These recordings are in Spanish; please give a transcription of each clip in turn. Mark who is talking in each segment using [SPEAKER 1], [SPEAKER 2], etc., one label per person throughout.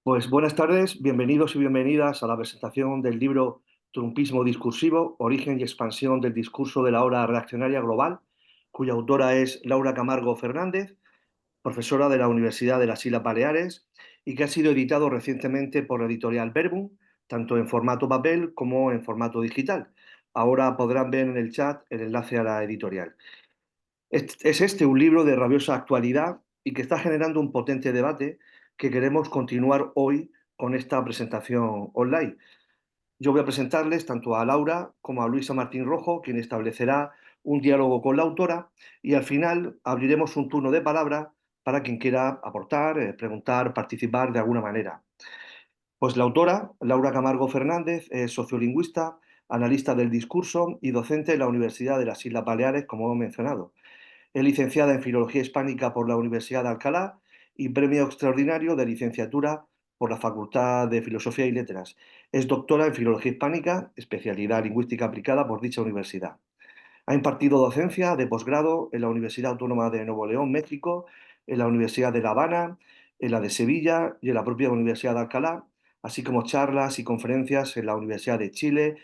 [SPEAKER 1] Pues buenas tardes, bienvenidos y bienvenidas a la presentación del libro Trumpismo discursivo, origen y expansión del discurso de la ola reaccionaria global, cuya autora es Laura Camargo Fernández, profesora de la Universidad de las Islas Baleares y que ha sido editado recientemente por la editorial Verbum, tanto en formato papel como en formato digital. Ahora podrán ver en el chat el enlace a la editorial. Es este un libro de rabiosa actualidad y que está generando un potente debate que queremos continuar hoy con esta presentación online. Yo voy a presentarles tanto a Laura como a Luisa Martín Rojo, quien establecerá un diálogo con la autora, y al final abriremos un turno de palabra para quien quiera aportar, preguntar, participar de alguna manera. Pues la autora, Laura Camargo Fernández, es sociolingüista, analista del discurso y docente en la Universidad de las Islas Baleares, como hemos mencionado. Es licenciada en Filología Hispánica por la Universidad de Alcalá y premio extraordinario de licenciatura por la Facultad de Filosofía y Letras. Es doctora en Filología Hispánica, especialidad lingüística aplicada por dicha universidad. Ha impartido docencia de posgrado en la Universidad Autónoma de Nuevo León, México, en la Universidad de La Habana, en la de Sevilla y en la propia Universidad de Alcalá, así como charlas y conferencias en la Universidad de Chile,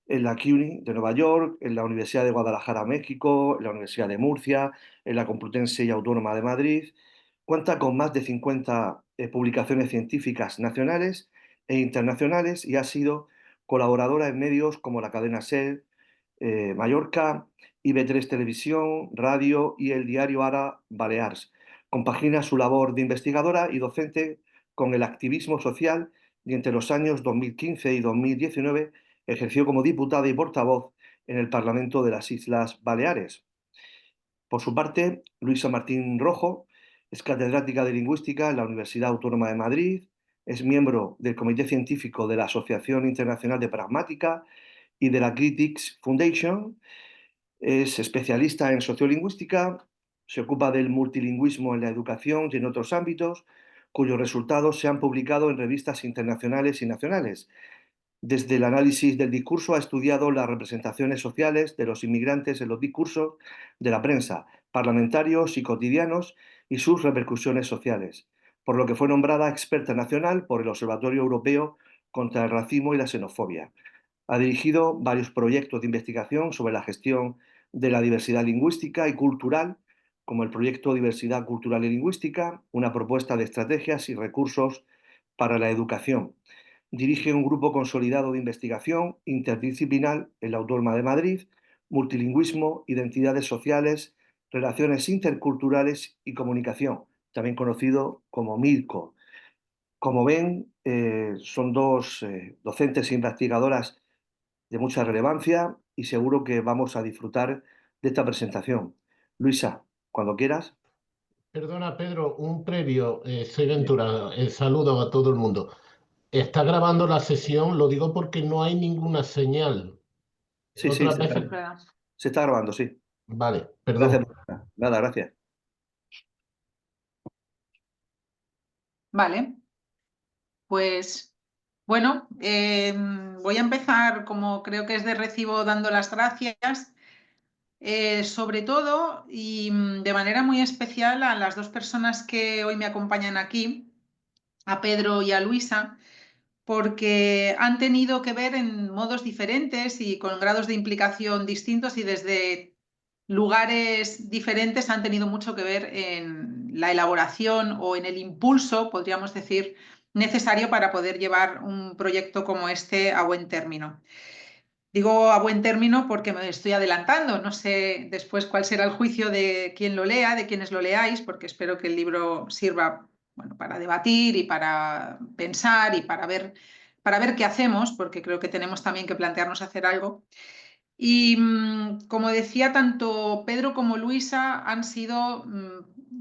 [SPEAKER 1] en la CUNY de Nueva York, en la Universidad de Guadalajara, México, en la Universidad de Murcia, en la Complutense y Autónoma de Madrid. Cuenta con más de 50 publicaciones científicas nacionales e internacionales y ha sido colaboradora en medios como la cadena SER, Mallorca, IB3 Televisión, Radio y el diario Ara Balears. Compagina su labor de investigadora y docente con el activismo social y entre los años 2015 y 2019 ejerció como diputada y portavoz en el Parlamento de las Islas Baleares. Por su parte, Luisa Martín Rojo es catedrática de Lingüística en la Universidad Autónoma de Madrid, es miembro del Comité Científico de la Asociación Internacional de Pragmática y de la Critics Foundation, es especialista en sociolingüística, se ocupa del multilingüismo en la educación y en otros ámbitos, cuyos resultados se han publicado en revistas internacionales y nacionales. Desde el análisis del discurso ha estudiado las representaciones sociales de los inmigrantes en los discursos de la prensa, parlamentarios y cotidianos y sus repercusiones sociales, por lo que fue nombrada experta nacional por el Observatorio Europeo contra el Racismo y la Xenofobia. Ha dirigido varios proyectos de investigación sobre la gestión de la diversidad lingüística y cultural, como el proyecto Diversidad Cultural y Lingüística, una propuesta de estrategias y recursos para la educación. Dirige un grupo consolidado de investigación interdisciplinar en la Autónoma de Madrid, multilingüismo, identidades sociales, relaciones interculturales y comunicación, también conocido como MILCO. Como ven, son dos docentes e investigadoras de mucha relevancia y seguro que vamos a disfrutar de esta presentación. Luisa, cuando quieras.
[SPEAKER 2] Perdona, Pedro, un previo. Soy Ventura. Saludo a todo el mundo. Está grabando la sesión, lo digo porque no hay ninguna señal.
[SPEAKER 1] Sí, sí,
[SPEAKER 2] Otras veces.
[SPEAKER 1] se está grabando, sí.
[SPEAKER 2] Vale,
[SPEAKER 1] Gracias.
[SPEAKER 2] perdón.
[SPEAKER 1] Nada, gracias.
[SPEAKER 3] Vale, pues bueno, voy a empezar como creo que es de recibo dando las gracias, sobre todo y de manera muy especial a las dos personas que hoy me acompañan aquí, a Pedro y a Luisa, porque han tenido que ver en modos diferentes y con grados de implicación distintos y desde lugares diferentes han tenido mucho que ver en la elaboración o en el impulso, podríamos decir, necesario para poder llevar un proyecto como este a buen término. Digo a buen término porque me estoy adelantando, no sé después cuál será el juicio de quien lo lea, de quienes lo leáis, porque espero que el libro sirva, bueno, para debatir y para pensar y para ver qué hacemos, porque creo que tenemos también que plantearnos hacer algo. Y como decía, tanto Pedro como Luisa han sido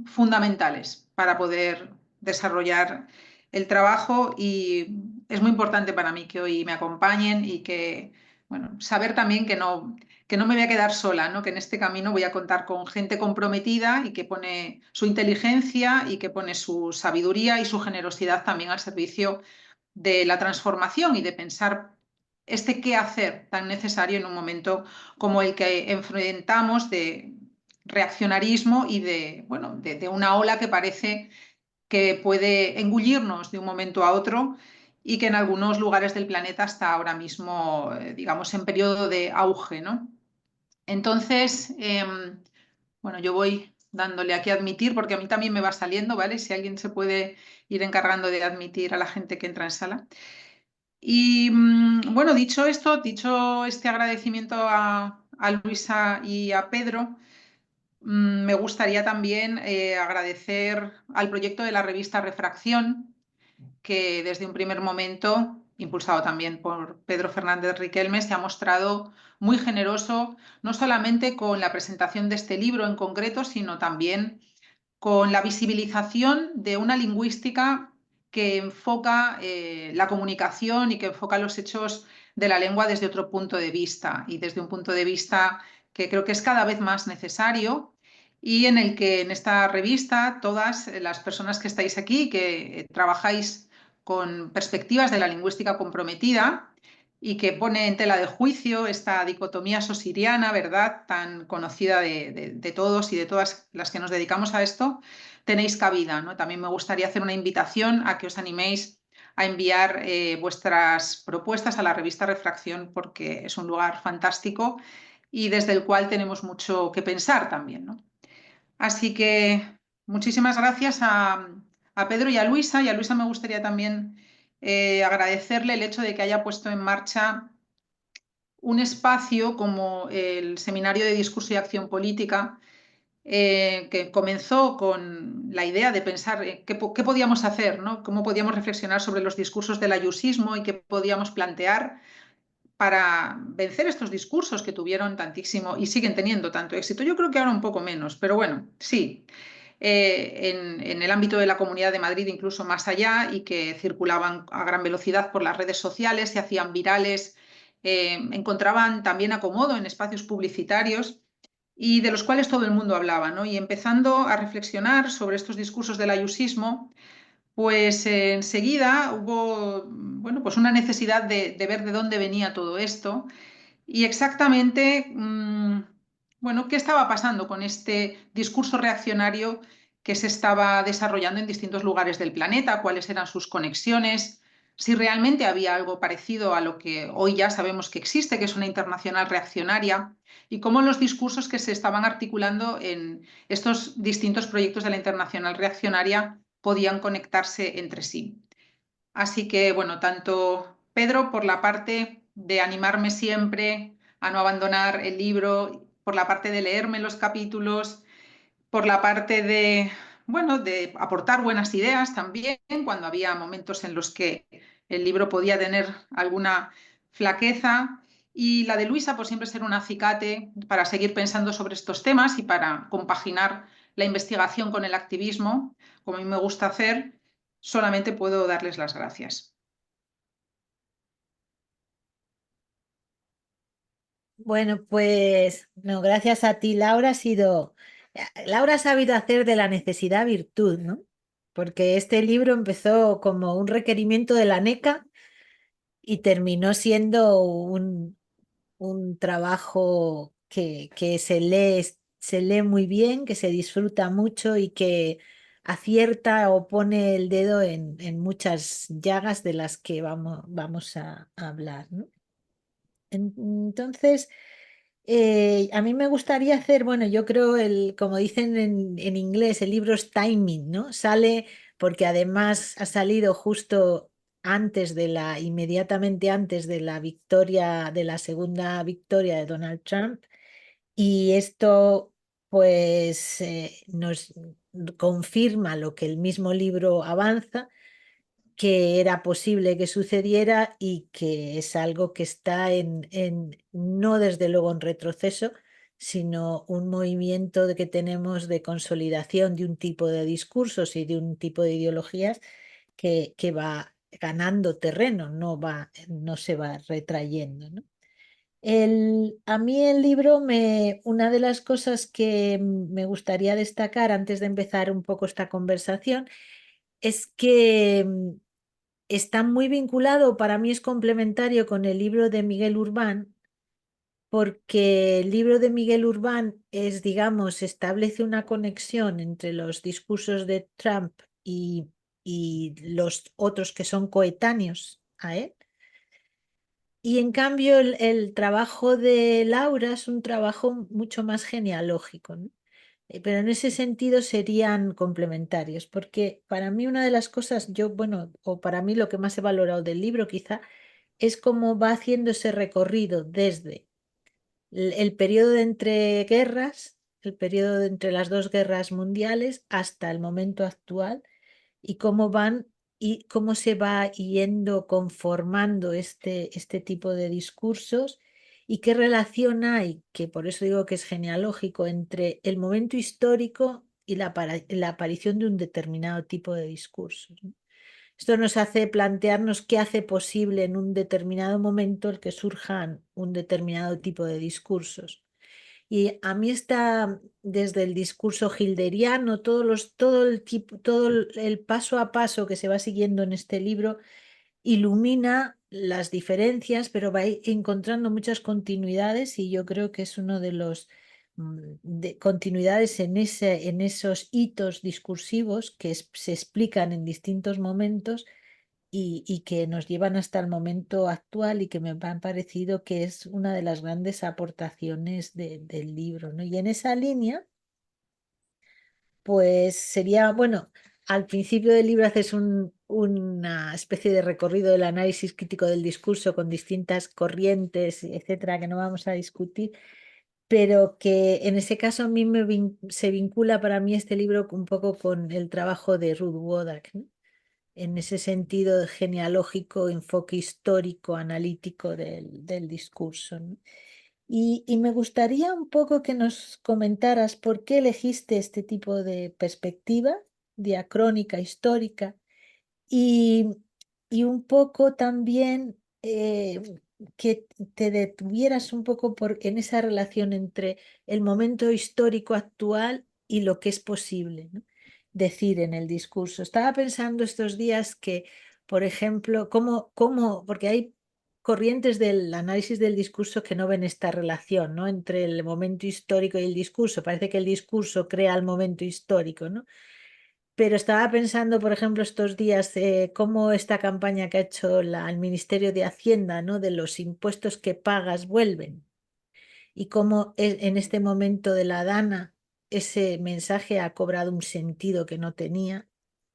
[SPEAKER 3] fundamentales para poder desarrollar el trabajo y es muy importante para mí que hoy me acompañen y que, bueno, saber también que no me voy a quedar sola, ¿no? Que en este camino voy a contar con gente comprometida y que pone su inteligencia y que pone su sabiduría y su generosidad también al servicio de la transformación y de pensar este qué hacer tan necesario en un momento como el que enfrentamos de reaccionarismo y de, bueno, de una ola que parece que puede engullirnos de un momento a otro y que en algunos lugares del planeta está ahora mismo, digamos, en periodo de auge, ¿no? Entonces, bueno, yo voy dándole aquí a admitir porque a mí también me va saliendo, ¿vale? Si alguien se puede ir encargando de admitir a la gente que entra en sala. Y bueno, dicho esto, dicho este agradecimiento a Luisa y a Pedro, me gustaría también agradecer al proyecto de la revista Refracción, que desde un primer momento, impulsado también por Pedro Fernández Riquelme, se ha mostrado muy generoso, no solamente con la presentación de este libro en concreto, sino también con la visibilización de una lingüística que enfoca la comunicación y que enfoca los hechos de la lengua desde otro punto de vista y desde un punto de vista que creo que es cada vez más necesario y en el que en esta revista todas las personas que estáis aquí, que trabajáis con perspectivas de la lingüística comprometida y que pone en tela de juicio esta dicotomía sosiriana, ¿verdad?, tan conocida de todos y de todas las que nos dedicamos a esto, tenéis cabida, ¿no? También me gustaría hacer una invitación a que os animéis a enviar vuestras propuestas a la revista Refracción porque es un lugar fantástico y desde el cual tenemos mucho que pensar también, ¿no? Así que muchísimas gracias a Pedro y a Luisa. Y a Luisa me gustaría también agradecerle el hecho de que haya puesto en marcha un espacio como el Seminario de Discurso y Acción Política, que comenzó con la idea de pensar qué podíamos hacer, ¿no? Cómo podíamos reflexionar sobre los discursos del ayusismo y qué podíamos plantear para vencer estos discursos que tuvieron tantísimo y siguen teniendo tanto éxito. Yo creo que ahora un poco menos, pero bueno, sí. En el ámbito de la Comunidad de Madrid, incluso más allá, y que circulaban a gran velocidad por las redes sociales, se hacían virales, encontraban también acomodo en espacios publicitarios y de los cuales todo el mundo hablaba, ¿no? Y empezando a reflexionar sobre estos discursos del ayusismo, pues enseguida hubo, bueno, pues una necesidad de ver de dónde venía todo esto y exactamente, bueno, qué estaba pasando con este discurso reaccionario que se estaba desarrollando en distintos lugares del planeta, cuáles eran sus conexiones, si realmente había algo parecido a lo que hoy ya sabemos que existe, que es una internacional reaccionaria, y cómo los discursos que se estaban articulando en estos distintos proyectos de la internacional reaccionaria podían conectarse entre sí. Así que, bueno, tanto Pedro por la parte de animarme siempre a no abandonar el libro, por la parte de leerme los capítulos, por la parte de, bueno, de aportar buenas ideas también, cuando había momentos en los que el libro podía tener alguna flaqueza. Y la de Luisa, por siempre ser un acicate para seguir pensando sobre estos temas y para compaginar la investigación con el activismo, como a mí me gusta hacer, solamente puedo darles las gracias.
[SPEAKER 4] Bueno, pues no, gracias a ti, Laura. Laura ha sabido hacer de la necesidad virtud, ¿no? Porque este libro empezó como un requerimiento de la NECA y terminó siendo un trabajo que se lee muy bien, que se disfruta mucho y que acierta o pone el dedo en muchas llagas de las que vamos a hablar, ¿no? Entonces, a mí me gustaría hacer, bueno, yo creo, como dicen en inglés, el libro es timing, ¿no? Sale porque además ha salido justo inmediatamente antes de la victoria, de la segunda victoria de Donald Trump. Y esto, pues, nos confirma lo que el mismo libro avanza, que era posible que sucediera y que es algo que está no desde luego en retroceso, sino un movimiento que tenemos de consolidación de un tipo de discursos y de un tipo de ideologías que va ganando terreno, no se va retrayendo, ¿no? A mí el libro, una de las cosas que me gustaría destacar antes de empezar un poco esta conversación es que está muy vinculado, para mí es complementario con el libro de Miguel Urbán, porque el libro de Miguel Urbán establece una conexión entre los discursos de Trump y los otros que son coetáneos a él. Y en cambio el trabajo de Laura es un trabajo mucho más genealógico, ¿no? Pero en ese sentido serían complementarios, porque para mí una de las cosas, o para mí lo que más he valorado del libro quizá, es cómo va haciendo ese recorrido desde el periodo de entreguerras, el periodo de entre las dos guerras mundiales hasta el momento actual, y cómo van y cómo se va yendo conformando este tipo de discursos y qué relación hay, que por eso digo que es genealógico, entre el momento histórico y la aparición de un determinado tipo de discursos, ¿no? Esto nos hace plantearnos qué hace posible en un determinado momento el que surjan un determinado tipo de discursos. Y a mí está desde el discurso hilderiano, todo el paso a paso que se va siguiendo en este libro ilumina las diferencias, pero va encontrando muchas continuidades, y yo creo que es uno de los de continuidades en esos hitos discursivos que se explican en distintos momentos y que nos llevan hasta el momento actual, y que me han parecido que es una de las grandes aportaciones del libro, ¿no? Y en esa línea, pues sería, bueno, al principio del libro haces una especie de recorrido del análisis crítico del discurso con distintas corrientes, etcétera, que no vamos a discutir, pero que en ese caso a mí se vincula para mí este libro un poco con el trabajo de Ruth Wodak, ¿no? En ese sentido genealógico, enfoque histórico, analítico del discurso, ¿no? Y me gustaría un poco que nos comentaras por qué elegiste este tipo de perspectiva diacrónica, histórica, y, y un poco también que te detuvieras un poco en esa relación entre el momento histórico actual y lo que es posible, ¿no?, decir en el discurso. Estaba pensando estos días que, por ejemplo, porque hay corrientes del análisis del discurso que no ven esta relación, ¿no?, entre el momento histórico y el discurso. Parece que el discurso crea el momento histórico, ¿no? Pero estaba pensando, por ejemplo, estos días, cómo esta campaña que ha hecho el Ministerio de Hacienda, ¿no?, de los impuestos que pagas vuelven, y cómo en este momento de la Dana ese mensaje ha cobrado un sentido que no tenía,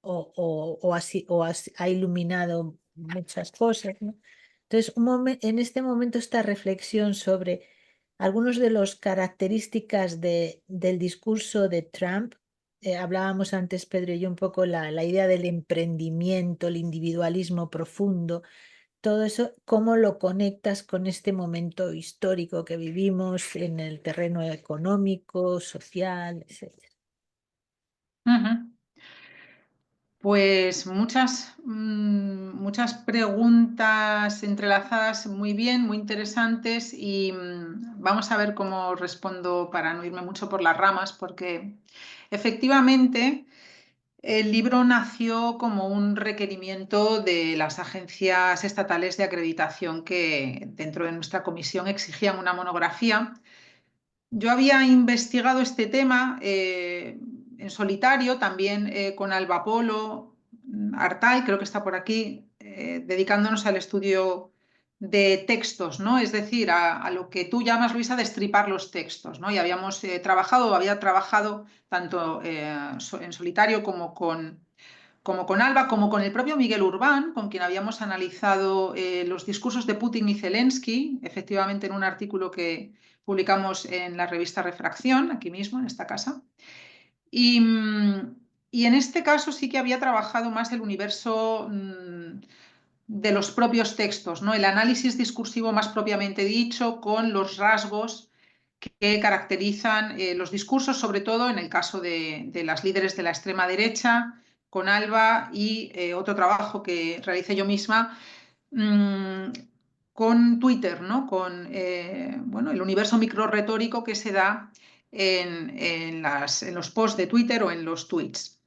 [SPEAKER 4] ha iluminado muchas cosas, ¿no? Entonces, en este momento, esta reflexión sobre algunas de las características del discurso de Trump. Hablábamos antes, Pedro y yo, un poco la idea del emprendimiento, el individualismo profundo, todo eso, ¿cómo lo conectas con este momento histórico que vivimos en el terreno económico, social, etcétera?
[SPEAKER 3] Ujú. Pues muchas preguntas entrelazadas muy bien, muy interesantes, y vamos a ver cómo respondo para no irme mucho por las ramas, porque efectivamente el libro nació como un requerimiento de las agencias estatales de acreditación que dentro de nuestra comisión exigían una monografía. Yo había investigado este tema en solitario, también con Alba Polo, Artay, creo que está por aquí, dedicándonos al estudio de textos, ¿no? Es decir, a lo que tú llamas, Luisa, destripar los textos, ¿no? Y había trabajado tanto en solitario como con Alba, como con el propio Miguel Urbán, con quien habíamos analizado los discursos de Putin y Zelensky, efectivamente en un artículo que publicamos en la revista Refracción, aquí mismo, en esta casa. Y en este caso sí que había trabajado más el universo de los propios textos, ¿no? El análisis discursivo más propiamente dicho, con los rasgos que caracterizan los discursos, sobre todo en el caso de las líderes de la extrema derecha, con Alba, y otro trabajo que realicé yo misma con Twitter, ¿no? Con el universo microretórico que se da en los posts de Twitter o en los tweets.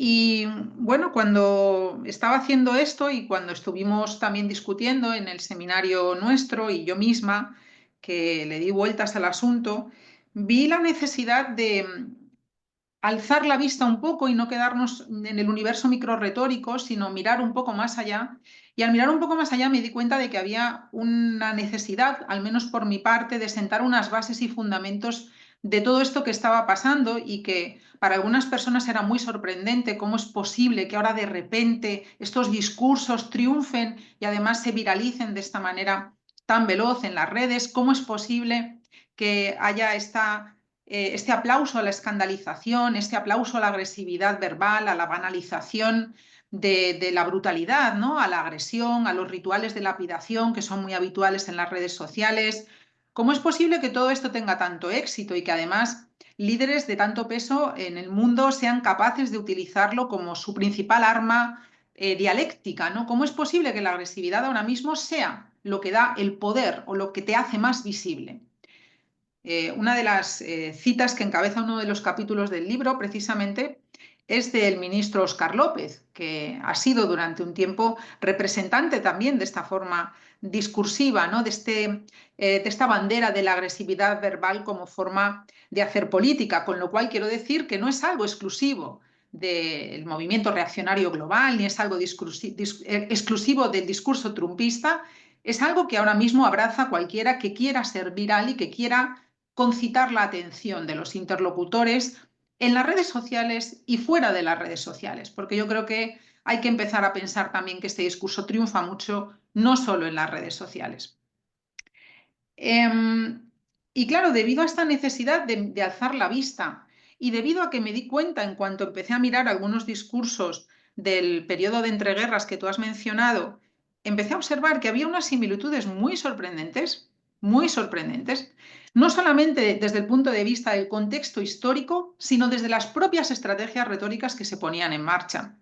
[SPEAKER 3] Y bueno, cuando estaba haciendo esto y cuando estuvimos también discutiendo en el seminario nuestro, y yo misma, que le di vueltas al asunto, vi la necesidad alzar la vista un poco y no quedarnos en el universo microrretórico, sino mirar un poco más allá. Y al mirar un poco más allá me di cuenta de que había una necesidad, al menos por mi parte, de sentar unas bases y fundamentos de todo esto que estaba pasando y que para algunas personas era muy sorprendente cómo es posible que ahora de repente estos discursos triunfen y además se viralicen de esta manera tan veloz en las redes, cómo es posible que haya este aplauso a la escandalización, este aplauso a la agresividad verbal, a la banalización de la brutalidad, ¿no? A la agresión, a los rituales de lapidación que son muy habituales en las redes sociales. ¿Cómo es posible que todo esto tenga tanto éxito y que además líderes de tanto peso en el mundo sean capaces de utilizarlo como su principal arma dialéctica, ¿no? ¿Cómo es posible que la agresividad ahora mismo sea lo que da el poder o lo que te hace más visible? Una de las citas que encabeza uno de los capítulos del libro precisamente es del ministro Óscar López, que ha sido durante un tiempo representante también de esta forma discursiva, ¿no? de esta bandera de la agresividad verbal como forma de hacer política, con lo cual quiero decir que no es algo exclusivo del movimiento reaccionario global, ni es algo exclusivo del discurso trumpista, es algo que ahora mismo abraza cualquiera que quiera ser viral y que quiera concitar la atención de los interlocutores en las redes sociales y fuera de las redes sociales, porque yo creo que hay que empezar a pensar también que este discurso triunfa mucho, no solo en las redes sociales. Y claro, debido a esta necesidad de alzar la vista y debido a que me di cuenta en cuanto empecé a mirar algunos discursos del periodo de entreguerras que tú has mencionado, empecé a observar que había unas similitudes muy sorprendentes, no solamente desde el punto de vista del contexto histórico, sino desde las propias estrategias retóricas que se ponían en marcha.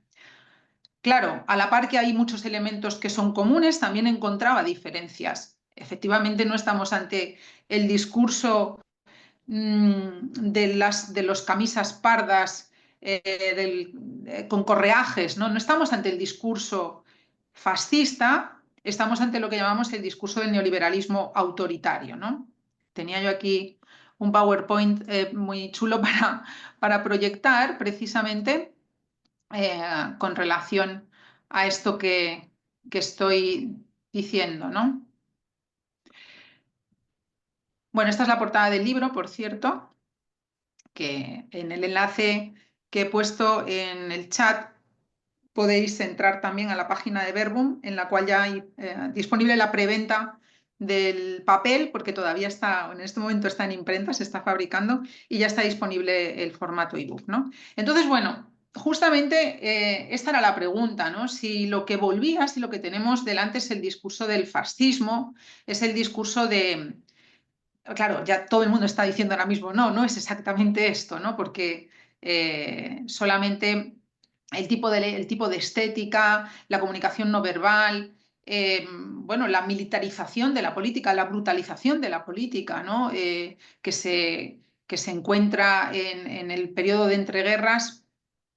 [SPEAKER 3] Claro, a la par que hay muchos elementos que son comunes, también encontraba diferencias. Efectivamente, no estamos ante el discurso de los camisas pardas con correajes, ¿no? No estamos ante el discurso fascista, estamos ante lo que llamamos el discurso del neoliberalismo autoritario, ¿no? Tenía yo aquí un PowerPoint muy chulo para proyectar precisamente con relación a esto que estoy diciendo, ¿no? Bueno, esta es la portada del libro, por cierto, que en el enlace que he puesto en el chat podéis entrar también a la página de Verbum, en la cual ya hay disponible la preventa del papel, porque todavía está, en este momento está en imprenta, se está fabricando y ya está disponible el formato ebook, ¿no? Entonces, bueno, justamente esta era la pregunta, ¿no? Si lo que volvía, si lo que tenemos delante es el discurso del fascismo, es el discurso de... Claro, ya todo el mundo está diciendo ahora mismo, no es exactamente esto, ¿no? Porque solamente el tipo de estética, la comunicación no verbal, bueno, la militarización de la política, la brutalización de la política, ¿no? Que se encuentra en el periodo de entreguerras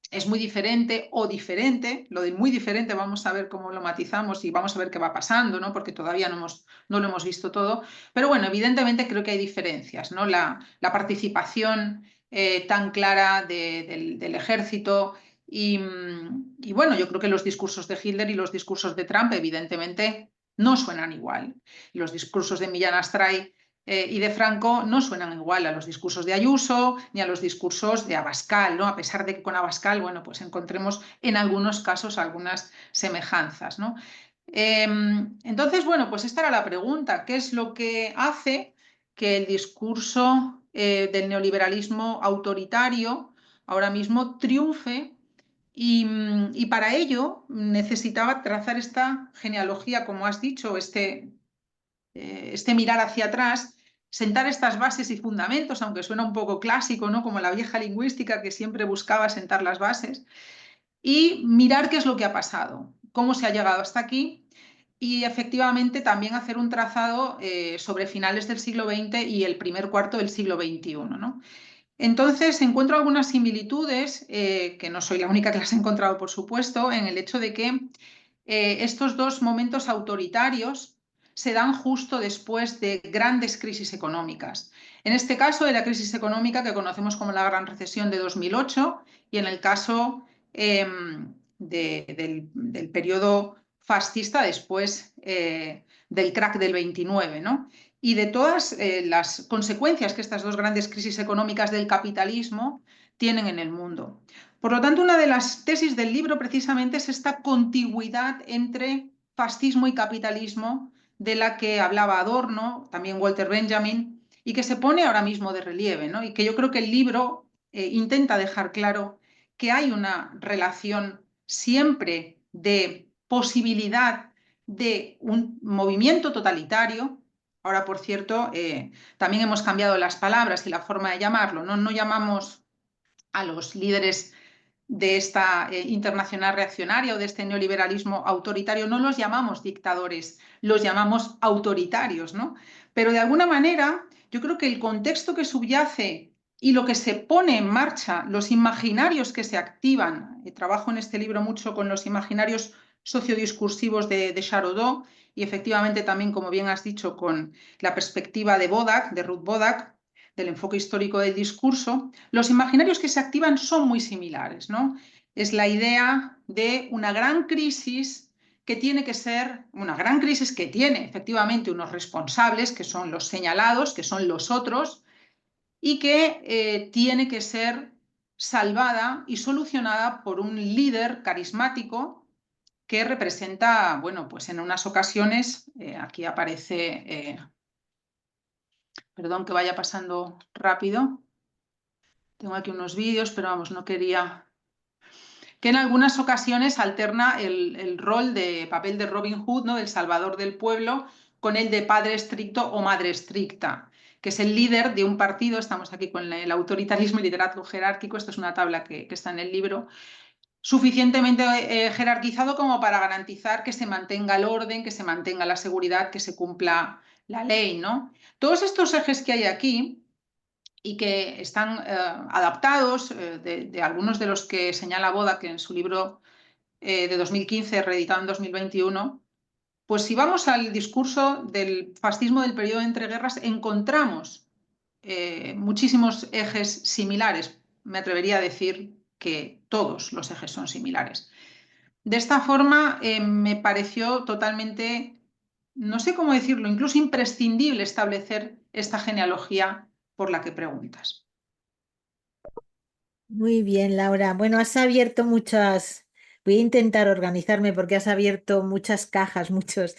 [SPEAKER 3] es muy diferente o diferente. Lo de muy diferente vamos a ver cómo lo matizamos y vamos a ver qué va pasando, ¿no? Porque todavía no lo hemos visto todo. Pero bueno, evidentemente creo que hay diferencias, ¿no? La participación tan clara del ejército y bueno, yo creo que los discursos de Hitler y los discursos de Trump evidentemente no suenan igual. Los discursos de Millán Astray y de Franco no suenan igual a los discursos de Ayuso ni a los discursos de Abascal, ¿no? A pesar de que con Abascal, bueno, pues encontremos en algunos casos algunas semejanzas, ¿no? Entonces, bueno, pues esta era la pregunta. ¿Qué es lo que hace que el discurso del neoliberalismo autoritario ahora mismo triunfe? Y para ello necesitaba trazar esta genealogía, como has dicho, este mirar hacia atrás, sentar estas bases y fundamentos, aunque suena un poco clásico, ¿no? Como la vieja lingüística que siempre buscaba sentar las bases, y mirar qué es lo que ha pasado, cómo se ha llegado hasta aquí, y efectivamente también hacer un trazado sobre finales del siglo XX y el primer cuarto del siglo XXI, ¿no? Entonces encuentro algunas similitudes, que no soy la única que las he encontrado, por supuesto, en el hecho de que estos dos momentos autoritarios se dan justo después de grandes crisis económicas. En este caso, de la crisis económica que conocemos como la Gran Recesión de 2008 y en el caso del periodo fascista después del crack del 29, ¿no? Y de todas las consecuencias que estas dos grandes crisis económicas del capitalismo tienen en el mundo. Por lo tanto, una de las tesis del libro precisamente es esta contigüidad entre fascismo y capitalismo de la que hablaba Adorno, también Walter Benjamin, y que se pone ahora mismo de relieve, ¿no? Y que yo creo que el libro intenta dejar claro que hay una relación siempre de posibilidad de un movimiento totalitario. Ahora, por cierto, también hemos cambiado las palabras y la forma de llamarlo, ¿no? No llamamos a los líderes de esta internacional reaccionaria o de este neoliberalismo autoritario, no los llamamos dictadores, los llamamos autoritarios, ¿no? Pero de alguna manera, yo creo que el contexto que subyace y lo que se pone en marcha, los imaginarios que se activan, trabajo en este libro mucho con los imaginarios sociodiscursivos de Charodot y efectivamente también, como bien has dicho, con la perspectiva de Bodak, de Ruth Bodak, del enfoque histórico del discurso, los imaginarios que se activan son muy similares, ¿no? Es la idea de una gran crisis que tiene que ser, una gran crisis que tiene efectivamente unos responsables, que son los señalados, que son los otros, y que tiene que ser salvada y solucionada por un líder carismático que representa, bueno, pues en unas ocasiones, aquí aparece, perdón que vaya pasando rápido, tengo aquí unos vídeos, pero vamos, no quería, que en algunas ocasiones alterna el rol de papel de Robin Hood, ¿no? Del salvador del pueblo, con el de padre estricto o madre estricta, que es el líder de un partido. Estamos aquí con el autoritarismo y liderazgo jerárquico. Esto es una tabla que está en el libro, suficientemente jerarquizado como para garantizar que se mantenga el orden, que se mantenga la seguridad, que se cumpla la ley, ¿no? Todos estos ejes que hay aquí y que están adaptados de algunos de los que señala Bodak en su libro de 2015, reeditado en 2021, pues si vamos al discurso del fascismo del periodo de entreguerras, encontramos muchísimos ejes similares. Me atrevería a decir que todos los ejes son similares. De esta forma, me pareció totalmente, no sé cómo decirlo, incluso imprescindible establecer esta genealogía por la que preguntas.
[SPEAKER 4] Muy bien, Laura. Bueno, has abierto muchas, voy a intentar organizarme porque has abierto muchas cajas, muchos.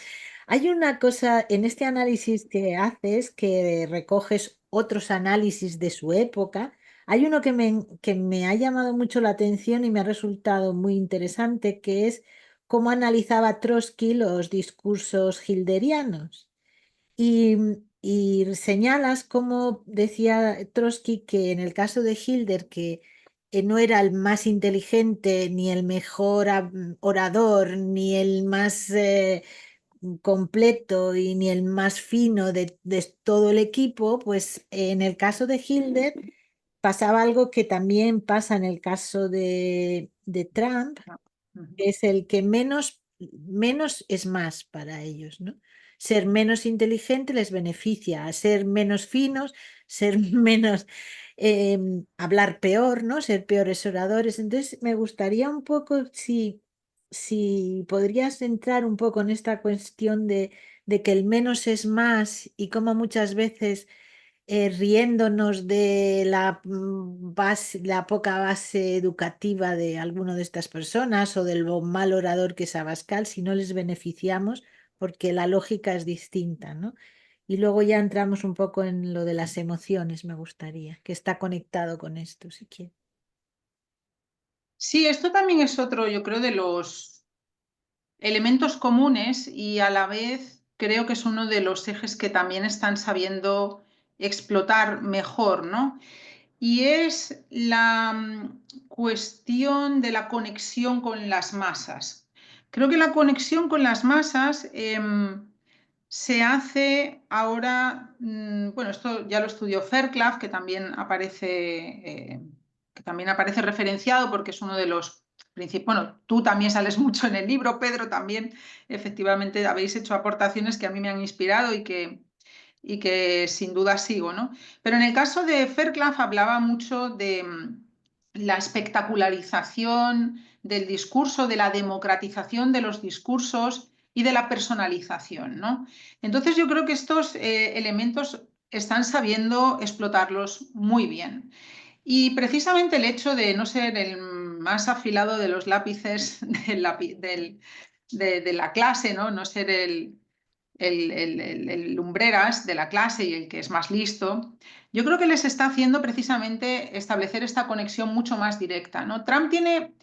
[SPEAKER 4] Hay una cosa en este análisis que haces, que recoges otros análisis de su época. Hay uno que me ha llamado mucho la atención y me ha resultado muy interesante, que es cómo analizaba Trotsky los discursos hilderianos. Y señalas, como decía Trotsky, que en el caso de Hilder, que no era el más inteligente, ni el mejor orador, ni el más completo y ni el más fino de todo el equipo, pues en el caso de Hilder pasaba algo que también pasa en el caso de Trump, que es el que menos es más para ellos, ¿no? Ser menos inteligente les beneficia, a ser menos finos, ser menos, hablar peor, ¿no? Ser peores oradores. Entonces, me gustaría un poco si podrías entrar un poco en esta cuestión de que el menos es más y cómo muchas veces riéndonos de la poca base educativa de alguna de estas personas o del mal orador que es Abascal, si no les beneficiamos, porque la lógica es distinta, ¿no? Y luego ya entramos un poco en lo de las emociones, me gustaría, que está conectado con esto, si quieres.
[SPEAKER 3] Sí, esto también es otro, yo creo, de los elementos comunes y a la vez creo que es uno de los ejes que también están sabiendo explotar mejor, ¿no? Y es la cuestión de la conexión con las masas. Creo que la conexión con las masas se hace ahora, bueno, esto ya lo estudió Fairclough, que también aparece referenciado porque es uno de los bueno, tú también sales mucho en el libro, Pedro también, efectivamente habéis hecho aportaciones que a mí me han inspirado y que sin duda sigo, ¿no? Pero en el caso de Fairclough hablaba mucho de la espectacularización del discurso, de la democratización de los discursos y de la personalización, ¿no? Entonces yo creo que estos elementos están sabiendo explotarlos muy bien. Y precisamente el hecho de no ser el más afilado de los lápices de la clase, ¿no? No ser el lumbreras de la clase y el que es más listo, yo creo que les está haciendo precisamente establecer esta conexión mucho más directa, ¿no? Trump tiene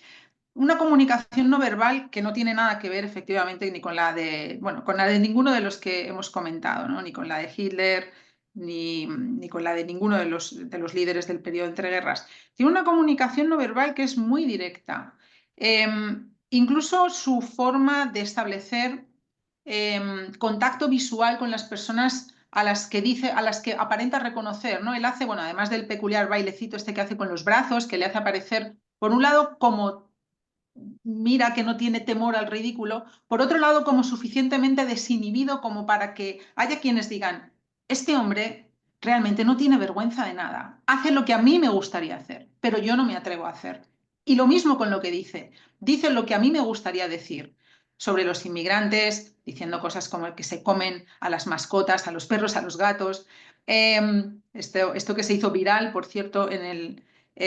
[SPEAKER 3] una comunicación no verbal que no tiene nada que ver efectivamente ni con la de, bueno, con la de ninguno de los que hemos comentado, ¿no? Ni con la de Hitler, ni con la de ninguno de los líderes del periodo entre guerras. Tiene una comunicación no verbal que es muy directa. Incluso su forma de establecer contacto visual con las personas a las que aparenta reconocer, ¿no? Él hace, bueno, además del peculiar bailecito este que hace con los brazos, que le hace aparecer, por un lado, como mira que no tiene temor al ridículo, por otro lado, como suficientemente desinhibido como para que haya quienes digan, este hombre realmente no tiene vergüenza de nada, hace lo que a mí me gustaría hacer, pero yo no me atrevo a hacer. Y lo mismo con lo que dice lo que a mí me gustaría decir sobre los inmigrantes, diciendo cosas como que se comen a las mascotas, a los perros, a los gatos. Esto que se hizo viral, por cierto, en el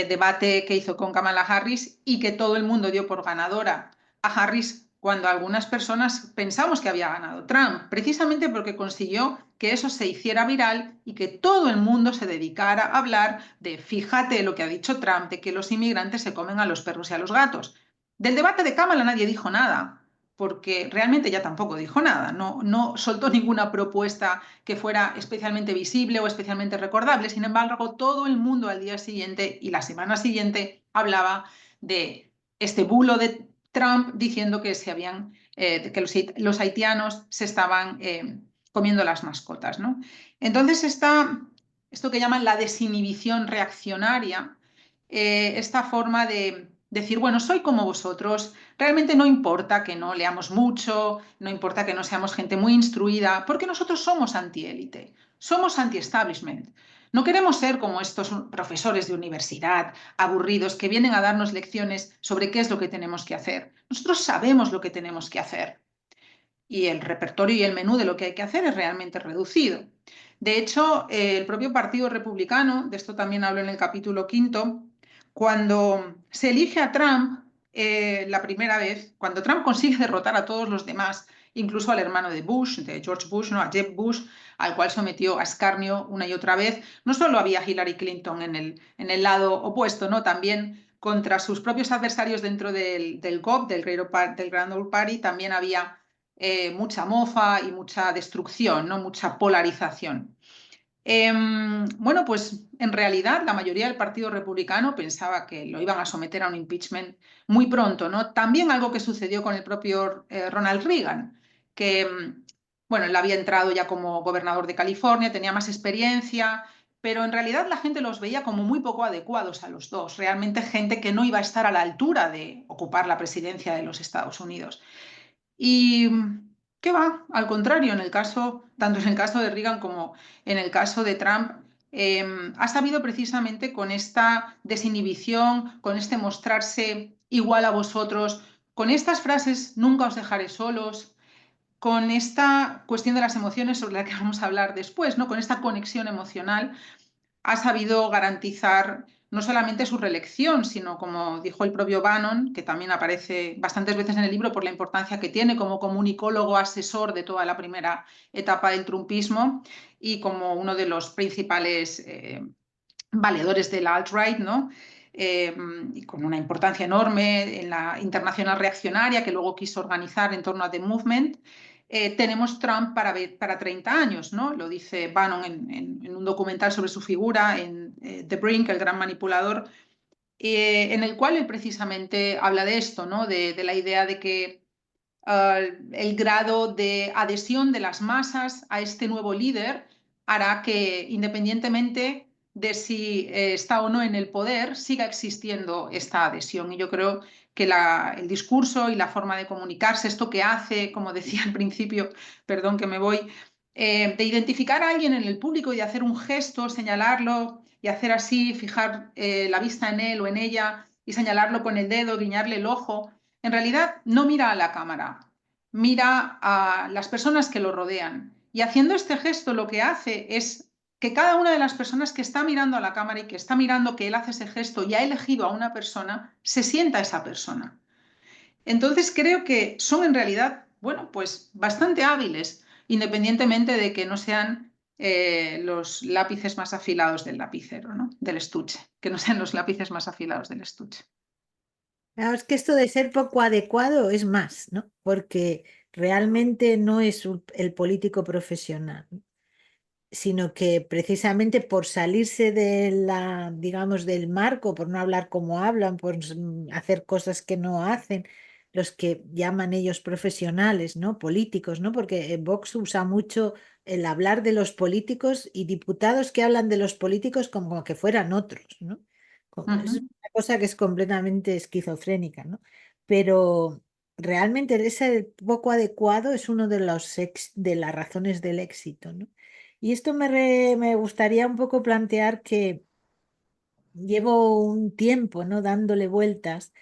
[SPEAKER 3] debate que hizo con Kamala Harris y que todo el mundo dio por ganadora a Harris cuando algunas personas pensamos que había ganado Trump, precisamente porque consiguió que eso se hiciera viral y que todo el mundo se dedicara a hablar de, fíjate lo que ha dicho Trump, de que los inmigrantes se comen a los perros y a los gatos. Del debate de Kamala nadie dijo nada, porque realmente ya tampoco dijo nada, no soltó ninguna propuesta que fuera especialmente visible o especialmente recordable. Sin embargo, todo el mundo al día siguiente y la semana siguiente hablaba de este bulo de Trump diciendo que los haitianos se estaban comiendo las mascotas, ¿no? Entonces esto que llaman la desinhibición reaccionaria, esta forma de decir, bueno, soy como vosotros, realmente no importa que no leamos mucho, no importa que no seamos gente muy instruida, porque nosotros somos antiélite, somos anti-establishment. No queremos ser como estos profesores de universidad aburridos que vienen a darnos lecciones sobre qué es lo que tenemos que hacer. Nosotros sabemos lo que tenemos que hacer y el repertorio y el menú de lo que hay que hacer es realmente reducido. De hecho, el propio Partido Republicano, de esto también hablo en el capítulo 5, cuando se elige a Trump la primera vez, cuando Trump consigue derrotar a todos los demás, incluso al hermano de Bush, de George Bush, ¿no? A Jeb Bush, al cual sometió a escarnio una y otra vez, no solo había Hillary Clinton en el lado opuesto, ¿no? También contra sus propios adversarios dentro del GOP, del Grand Old Party, también había mucha mofa y mucha destrucción, ¿no? Mucha polarización. Bueno, pues en realidad la mayoría del Partido Republicano pensaba que lo iban a someter a un impeachment muy pronto, ¿no? También algo que sucedió con el propio Ronald Reagan, que, bueno, él había entrado ya como gobernador de California, tenía más experiencia, pero en realidad la gente los veía como muy poco adecuados a los dos, realmente gente que no iba a estar a la altura de ocupar la presidencia de los Estados Unidos. Y qué va, al contrario, tanto en el caso de Reagan como en el caso de Trump, ha sabido precisamente con esta desinhibición, con este mostrarse igual a vosotros, con estas frases, nunca os dejaré solos, con esta cuestión de las emociones sobre la que vamos a hablar después, ¿no? Con esta conexión emocional, ha sabido garantizar no solamente su reelección, sino, como dijo el propio Bannon, que también aparece bastantes veces en el libro por la importancia que tiene como comunicólogo asesor de toda la primera etapa del trumpismo y como uno de los principales valedores de la alt-right, ¿no? Y con una importancia enorme en la internacional reaccionaria que luego quiso organizar en torno a The Movement. Tenemos Trump para 30 años, ¿no? Lo dice Bannon en un documental sobre su figura, en The Brink, el gran manipulador, en el cual él precisamente habla de esto, ¿no? De la idea de que el grado de adhesión de las masas a este nuevo líder hará que, independientemente de si está o no en el poder, siga existiendo esta adhesión. Y yo creo que el discurso y la forma de comunicarse, esto que hace, como decía al principio, perdón que me voy, de identificar a alguien en el público y de hacer un gesto, señalarlo y hacer así, fijar la vista en él o en ella y señalarlo con el dedo, guiñarle el ojo, en realidad no mira a la cámara, mira a las personas que lo rodean. Y haciendo este gesto lo que hace es que cada una de las personas que está mirando a la cámara y que está mirando que él hace ese gesto y ha elegido a una persona, se sienta esa persona. Entonces creo que son en realidad, bueno, pues bastante hábiles, independientemente de que no sean los lápices más afilados del lapicero, ¿no? Del estuche, que no sean los lápices más afilados del estuche.
[SPEAKER 4] Claro, es que esto de ser poco adecuado es más, ¿no? Porque realmente no es el político profesional, ¿no? Sino que precisamente por salirse de digamos, del marco, por no hablar como hablan, por hacer cosas que no hacen, los que llaman ellos profesionales, ¿no? Políticos, ¿no? Porque Vox usa mucho el hablar de los políticos y diputados que hablan de los políticos como que fueran otros, ¿no? Es una cosa que es completamente esquizofrénica, ¿no? Pero realmente ese poco adecuado es uno de de las razones del éxito, ¿no? Y esto me gustaría un poco plantear que llevo un tiempo, ¿no? Dándole vueltas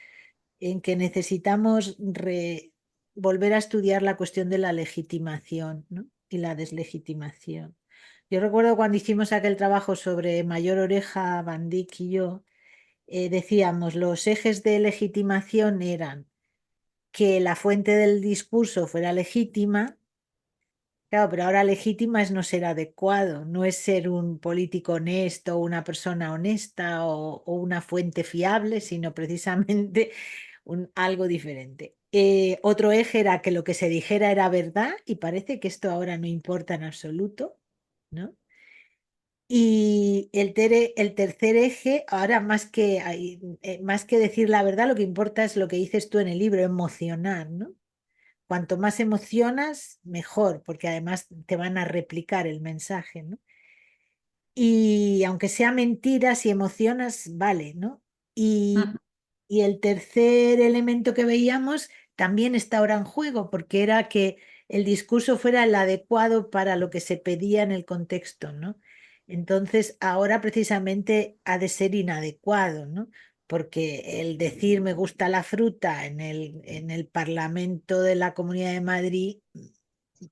[SPEAKER 4] en que necesitamos volver a estudiar la cuestión de la legitimación, ¿no? Y la deslegitimación. Yo recuerdo cuando hicimos aquel trabajo sobre Mayor Oreja, Van Dyck y yo, decíamos, los ejes de legitimación eran que la fuente del discurso fuera legítima. Claro, pero ahora legítima es no ser adecuado, no es ser un político honesto, una persona honesta o una fuente fiable, sino precisamente algo diferente. Otro eje era que lo que se dijera era verdad y parece que esto ahora no importa en absoluto, ¿no? Y el tercer eje, ahora más que decir la verdad, lo que importa es lo que dices tú en el libro, emocionar, ¿no? Cuanto más emocionas, mejor, porque además te van a replicar el mensaje, ¿no? Y aunque sea mentira, si emocionas, vale, ¿no? Y, y el tercer elemento que veíamos también está ahora en juego, porque era que el discurso fuera el adecuado para lo que se pedía en el contexto, ¿no? Entonces, ahora precisamente ha de ser inadecuado, ¿no? Porque el decir me gusta la fruta en el Parlamento de la Comunidad de Madrid,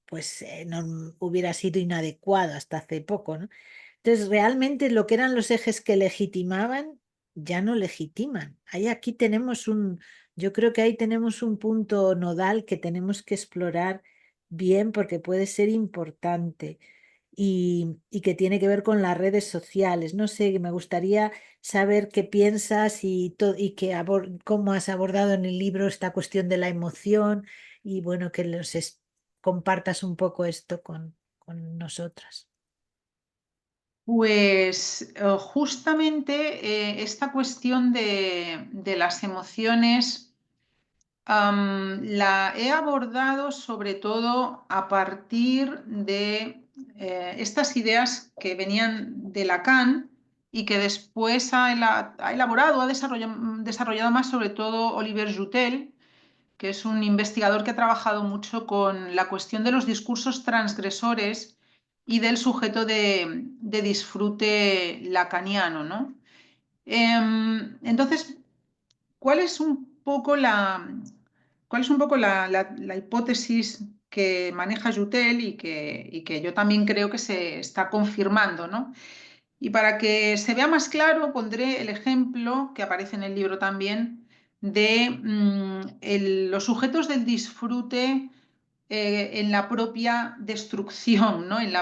[SPEAKER 4] pues no hubiera sido inadecuado hasta hace poco, ¿no? Entonces, realmente lo que eran los ejes que legitimaban, ya no legitiman. Aquí tenemos yo creo que ahí tenemos un punto nodal que tenemos que explorar bien porque puede ser importante y que tiene que ver con las redes sociales. No sé, me gustaría saber qué piensas y cómo has abordado en el libro esta cuestión de la emoción y bueno, que compartas un poco esto con nosotras.
[SPEAKER 3] Pues justamente esta cuestión de las emociones la he abordado sobre todo a partir de estas ideas que venían de Lacan y que después ha elaborado, ha desarrollado más sobre todo Olivier Joutel, que es un investigador que ha trabajado mucho con la cuestión de los discursos transgresores y del sujeto de disfrute lacaniano, ¿no? Entonces, ¿cuál es un poco la hipótesis que maneja Joutel y que yo también creo que se está confirmando, ¿no? Y para que se vea más claro, pondré el ejemplo que aparece en el libro también de los sujetos del disfrute en la propia destrucción, ¿no? En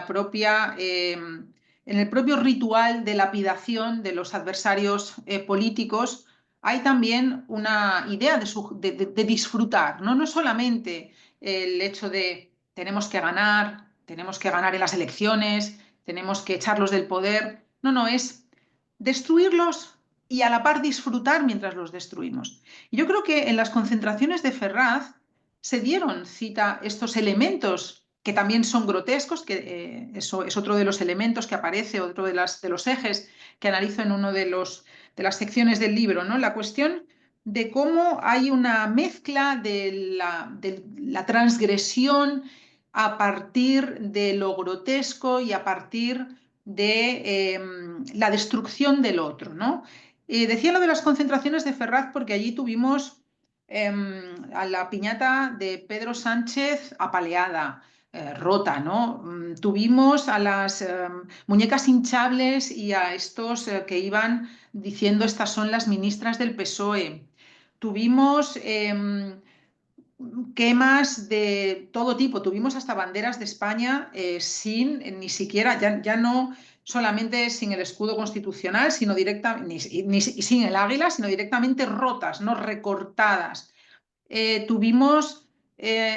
[SPEAKER 3] el propio ritual de lapidación de los adversarios políticos. Hay también una idea de disfrutar, ¿no? No solamente el hecho de tenemos que ganar en las elecciones, tenemos que echarlos del poder. No, no, es destruirlos y a la par disfrutar mientras los destruimos. Y yo creo que en las concentraciones de Ferraz se dieron cita estos elementos que también son grotescos, que eso es otro de los elementos que aparece, otro de los ejes que analizo en uno de las secciones del libro, ¿no? La cuestión de cómo hay una mezcla de la transgresión a partir de lo grotesco y a partir de la destrucción del otro, ¿no? Decía lo de las concentraciones de Ferraz porque allí tuvimos a la piñata de Pedro Sánchez apaleada, rota, ¿no? Tuvimos a las muñecas hinchables y a estos que iban diciendo estas son las ministras del PSOE. Tuvimos quemas de todo tipo, tuvimos hasta banderas de España sin ni siquiera, ya no solamente sin el escudo constitucional, sino ni sin el águila, sino directamente rotas, no recortadas. Tuvimos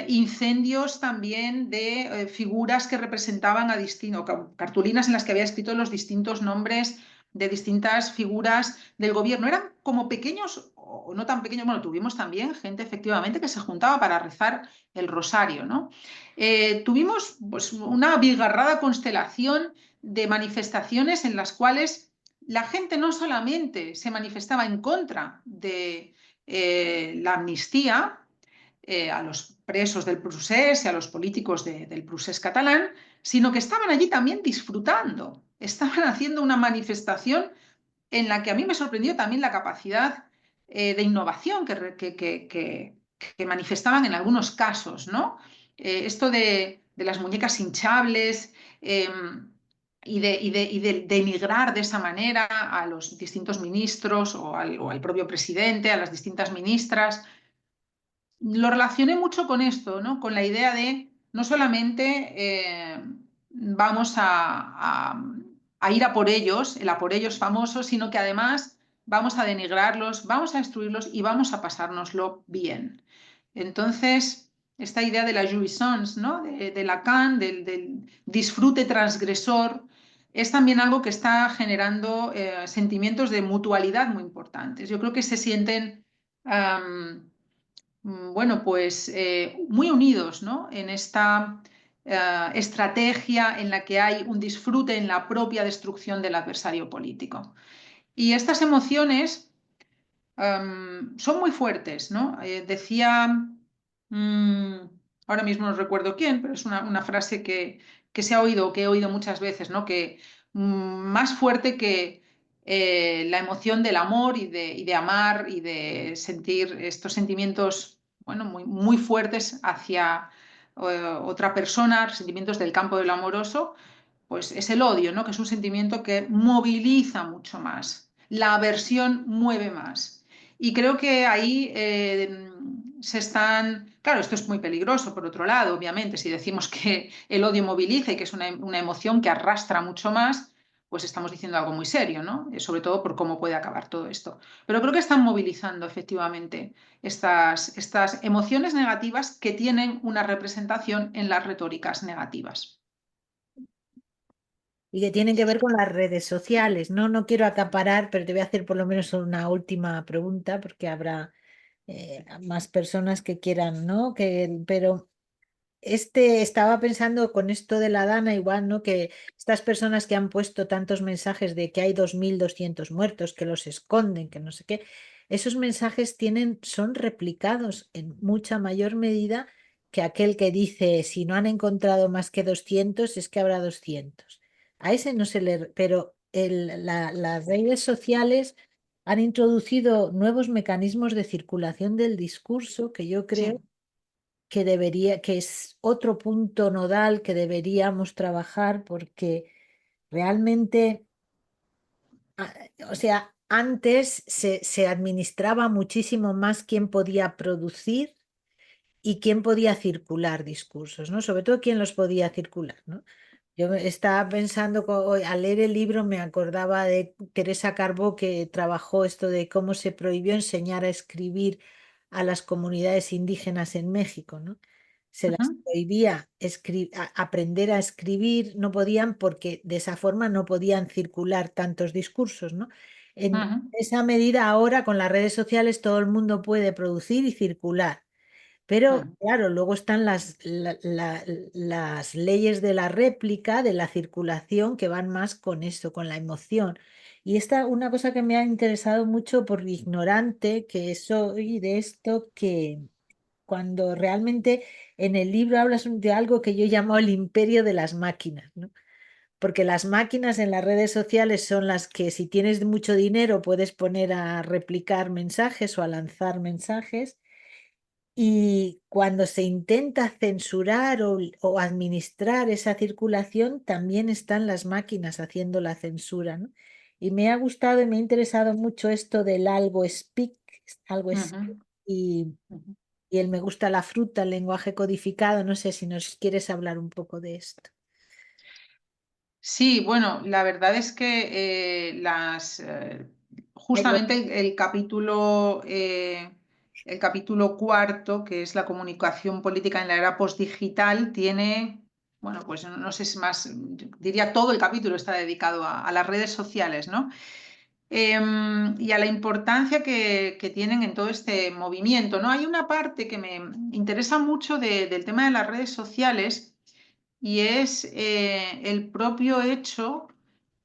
[SPEAKER 3] incendios también de figuras que representaban a distintos, cartulinas en las que había escrito los distintos nombres de distintas figuras del gobierno. Eran como pequeños o no tan pequeños. Bueno, tuvimos también gente efectivamente que se juntaba para rezar el rosario, ¿no? Tuvimos pues, una abigarrada constelación de manifestaciones en las cuales la gente no solamente se manifestaba en contra de la amnistía a los presos del procés y a los políticos del procés catalán, sino que estaban allí también disfrutando, estaban haciendo una manifestación en la que a mí me sorprendió también la capacidad de innovación que manifestaban en algunos casos, ¿no? Esto de las muñecas hinchables y de denigrar de esa manera a los distintos ministros o al propio presidente, a las distintas ministras. Lo relacioné mucho con esto, ¿no? Con la idea de no solamente vamos a ir a por ellos, el a por ellos famoso, sino que además vamos a denigrarlos, vamos a destruirlos y vamos a pasárnoslo bien. Entonces, esta idea de la jouissance, ¿no? de Lacan, del disfrute transgresor, es también algo que está generando sentimientos de mutualidad muy importantes. Yo creo que se sienten bueno, pues muy unidos, ¿no? En esta estrategia en la que hay un disfrute en la propia destrucción del adversario político. Y estas emociones son muy fuertes, ¿no? Decía, ahora mismo no recuerdo quién, pero es una frase que se ha oído, que he oído muchas veces, ¿no? Que más fuerte que la emoción del amor y de amar y de sentir estos sentimientos, bueno, muy fuertes hacia otra persona, sentimientos del campo de lo amoroso, pues es el odio, ¿no? Que es un sentimiento que moviliza mucho más. La aversión mueve más. Y creo que ahí se están... Claro, esto es muy peligroso, por otro lado, obviamente, si decimos que el odio moviliza y que es una emoción que arrastra mucho más, pues estamos diciendo algo muy serio, ¿no? Sobre todo por cómo puede acabar todo esto. Pero creo que están movilizando efectivamente estas emociones negativas que tienen una representación en las retóricas negativas.
[SPEAKER 4] Y que tienen que ver con las redes sociales. No quiero acaparar, pero te voy a hacer por lo menos una última pregunta, porque habrá más personas que quieran, ¿no? Pero estaba pensando con esto de la Dana igual, ¿no? Que estas personas que han puesto tantos mensajes de que hay 2.200 muertos, que los esconden, que no sé qué, esos mensajes son replicados en mucha mayor medida que aquel que dice, si no han encontrado más que 200, es que habrá 200. A ese no se le... Pero las redes sociales han introducido nuevos mecanismos de circulación del discurso que yo creo
[SPEAKER 3] Sí.
[SPEAKER 4] que es otro punto nodal que deberíamos trabajar porque realmente, o sea, antes se administraba muchísimo más quién podía producir y quién podía circular discursos, ¿no? Sobre todo quién los podía circular, ¿no? Yo estaba pensando, al leer el libro me acordaba de Teresa Carbó, que trabajó esto de cómo se prohibió enseñar a escribir a las comunidades indígenas en México, ¿no? Se las prohibía aprender a escribir, no podían porque de esa forma no podían circular tantos discursos, ¿no? En esa medida ahora con las redes sociales todo el mundo puede producir y circular. Pero claro, luego están las leyes de la réplica, de la circulación, que van más con eso, con la emoción. Y una cosa que me ha interesado mucho por ignorante que soy de esto, que cuando realmente en el libro hablas de algo que yo llamo el imperio de las máquinas, ¿no? Porque las máquinas en las redes sociales son las que si tienes mucho dinero puedes poner a replicar mensajes o a lanzar mensajes. Y cuando se intenta censurar o administrar esa circulación, también están las máquinas haciendo la censura, ¿no? Y me ha gustado y me ha interesado mucho esto del algo speak, algo speak,
[SPEAKER 3] Ujú,
[SPEAKER 4] y,
[SPEAKER 3] ujú.
[SPEAKER 4] y el me gusta la fruta, el lenguaje codificado. No sé si nos quieres hablar un poco de esto.
[SPEAKER 3] Sí, bueno, la verdad es que
[SPEAKER 4] Ahí lo-
[SPEAKER 3] justamente el capítulo cuarto, que es la comunicación política en la era postdigital, tiene, bueno, pues no sé si más, diría todo el capítulo está dedicado a las redes sociales, ¿no? Y a la importancia que tienen en todo este movimiento, ¿no? Hay una parte que me interesa mucho del tema de las redes sociales y es el propio hecho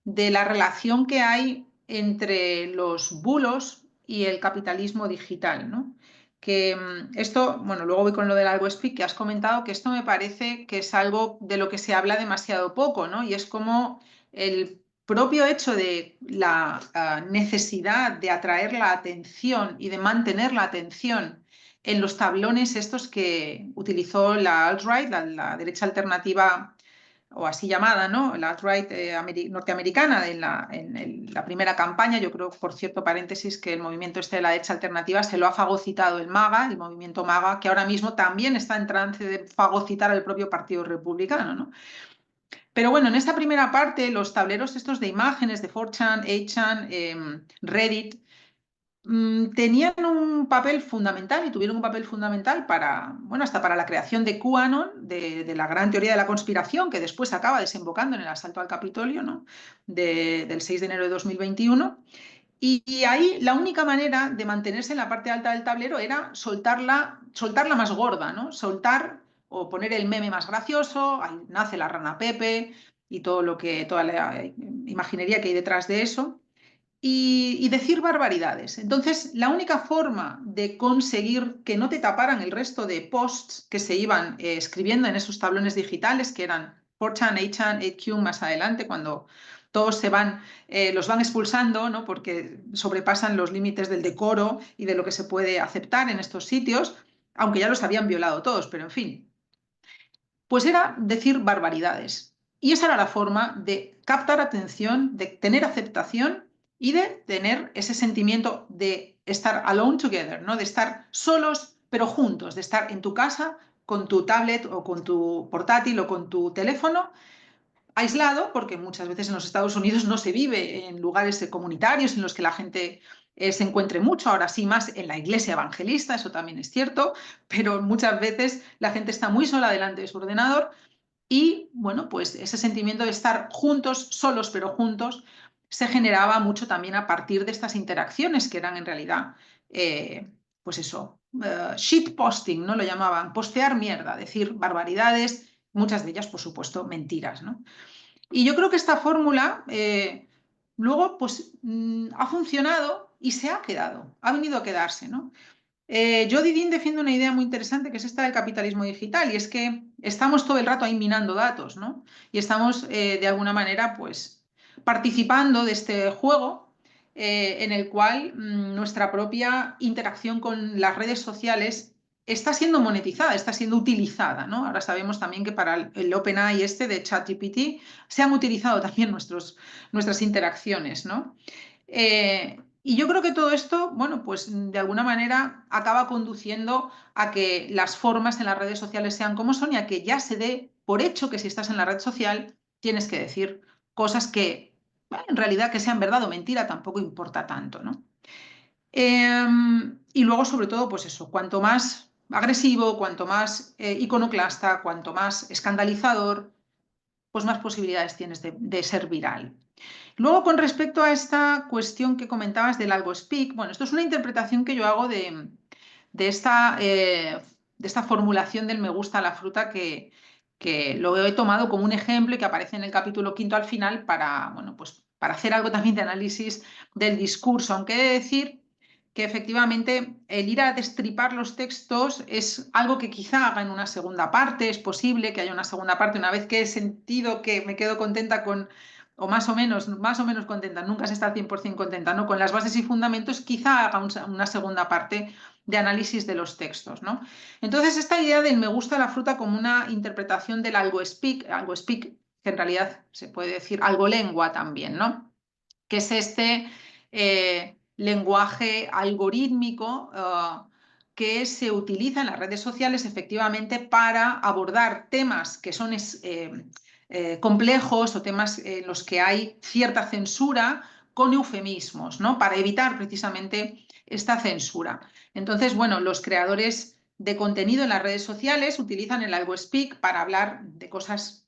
[SPEAKER 3] de la relación que hay entre los bulos y el capitalismo digital, ¿no? Que esto, bueno, luego voy con lo del algo speak que has comentado, que esto me parece que es algo de lo que se habla demasiado poco, ¿no? Y es como el propio hecho de la necesidad de atraer la atención y de mantener la atención en los tablones estos que utilizó la alt-right, la derecha alternativa o así llamada, ¿no? La alt-right norteamericana en la primera campaña. Yo creo, por cierto, paréntesis, que el movimiento este de la derecha alternativa se lo ha fagocitado el MAGA, el movimiento MAGA, que ahora mismo también está en trance de fagocitar al propio Partido Republicano, ¿no? Pero bueno, en esta primera parte, los tableros estos de imágenes de 4chan, 8chan, Reddit, tenían un papel fundamental y tuvieron un papel fundamental para, bueno, hasta para la creación de QAnon, de la gran teoría de la conspiración que después acaba desembocando en el asalto al Capitolio, ¿no? Del 6 de enero de 2021. Y ahí la única manera de mantenerse en la parte alta del tablero era soltarla más gorda, ¿no? Soltar o poner el meme más gracioso, ahí nace la rana Pepe y toda la imaginería que hay detrás de eso y decir barbaridades. Entonces, la única forma de conseguir que no te taparan el resto de posts que se iban escribiendo en esos tablones digitales, que eran 4chan, 8chan, 8Q más adelante, cuando todos los van expulsando, ¿no? Porque sobrepasan los límites del decoro y de lo que se puede aceptar en estos sitios, aunque ya los habían violado todos, pero en fin. Pues era decir barbaridades. Y esa era la forma de captar atención, de tener aceptación y de tener ese sentimiento de estar alone together, ¿no? De estar solos pero juntos, de estar en tu casa con tu tablet o con tu portátil o con tu teléfono aislado, porque muchas veces en los Estados Unidos no se vive en lugares comunitarios en los que la gente se encuentre mucho, ahora sí más en la iglesia evangelista, eso también es cierto, pero muchas veces la gente está muy sola delante de su ordenador y, bueno, pues ese sentimiento de estar juntos, solos pero juntos, se generaba mucho también a partir de estas interacciones que eran en realidad, pues eso, shitposting, ¿no? Lo llamaban, postear mierda, decir barbaridades, muchas de ellas, por supuesto, mentiras, ¿no? Y yo creo que esta fórmula luego pues ha funcionado y se ha quedado, ha venido a quedarse, ¿no? Jody Dean defiende una idea muy interesante que es esta del capitalismo digital y es que estamos todo el rato ahí minando datos, ¿no? Y estamos de alguna manera pues participando de este juego en el cual nuestra propia interacción con las redes sociales está siendo monetizada, está siendo utilizada, ¿no? Ahora sabemos también que para el OpenAI este de ChatGPT se han utilizado también nuestras interacciones, ¿no? Y yo creo que todo esto, bueno, pues de alguna manera acaba conduciendo a que las formas en las redes sociales sean como son y a que ya se dé por hecho que si estás en la red social tienes que decir cosas que, bueno, en realidad que sean verdad o mentira tampoco importa tanto, ¿no? Y luego, sobre todo, pues eso, cuanto más agresivo, cuanto más iconoclasta, cuanto más escandalizador, pues más posibilidades tienes de ser viral. Luego, con respecto a esta cuestión que comentabas del algo speak, bueno, esto es una interpretación que yo hago de esta formulación del me gusta la fruta que lo he tomado como un ejemplo y que aparece en el capítulo 5 al final para, bueno, pues para hacer algo también de análisis del discurso, aunque he de decir que efectivamente el ir a destripar los textos es algo que quizá haga en una segunda parte, es posible que haya una segunda parte, una vez que he sentido que me quedo contenta con, o más o menos contenta, nunca se está 100% contenta, ¿no? Con las bases y fundamentos, quizá haga una segunda parte de análisis de los textos, ¿no? Entonces, esta idea del me gusta la fruta como una interpretación del algo speak, que en realidad se puede decir algo lengua también, ¿no? Que es este lenguaje algorítmico que se utiliza en las redes sociales efectivamente para abordar temas que son complejos o temas en los que hay cierta censura con eufemismos, ¿no? Para evitar precisamente esta censura. Entonces, bueno, los creadores de contenido en las redes sociales utilizan el AlgoSpeak para hablar de cosas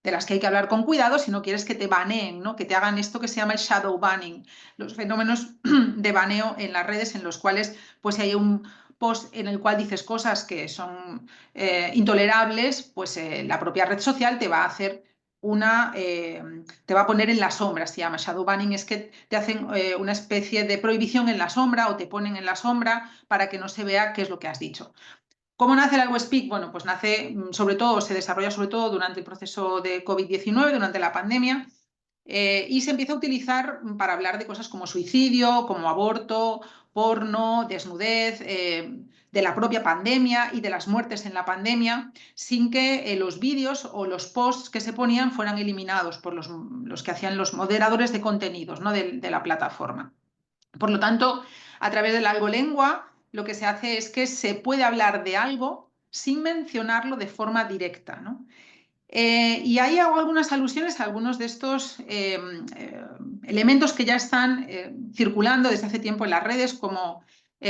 [SPEAKER 3] de las que hay que hablar con cuidado si no quieres que te baneen, ¿no? Que te hagan esto que se llama el shadow banning, los fenómenos de baneo en las redes en los cuales, pues si hay un post en el cual dices cosas que son intolerables, pues la propia red social te va a hacer te va a poner en la sombra, se llama shadow banning, es que te hacen una especie de prohibición en la sombra o te ponen en la sombra para que no se vea qué es lo que has dicho. ¿Cómo nace el AlgoSpeak? Bueno, pues nace sobre todo, se desarrolla sobre todo durante el proceso de COVID-19, durante la pandemia, y se empieza a utilizar para hablar de cosas como suicidio, como aborto, porno, desnudez, de la propia pandemia y de las muertes en la pandemia, sin que los vídeos o los posts que se ponían fueran eliminados por los que hacían los moderadores de contenidos, ¿no? de la plataforma. Por lo tanto, a través del algolengua, lo que se hace es que se puede hablar de algo sin mencionarlo de forma directa, ¿no? Y ahí hago algunas alusiones a algunos de estos elementos que ya están circulando desde hace tiempo en las redes, como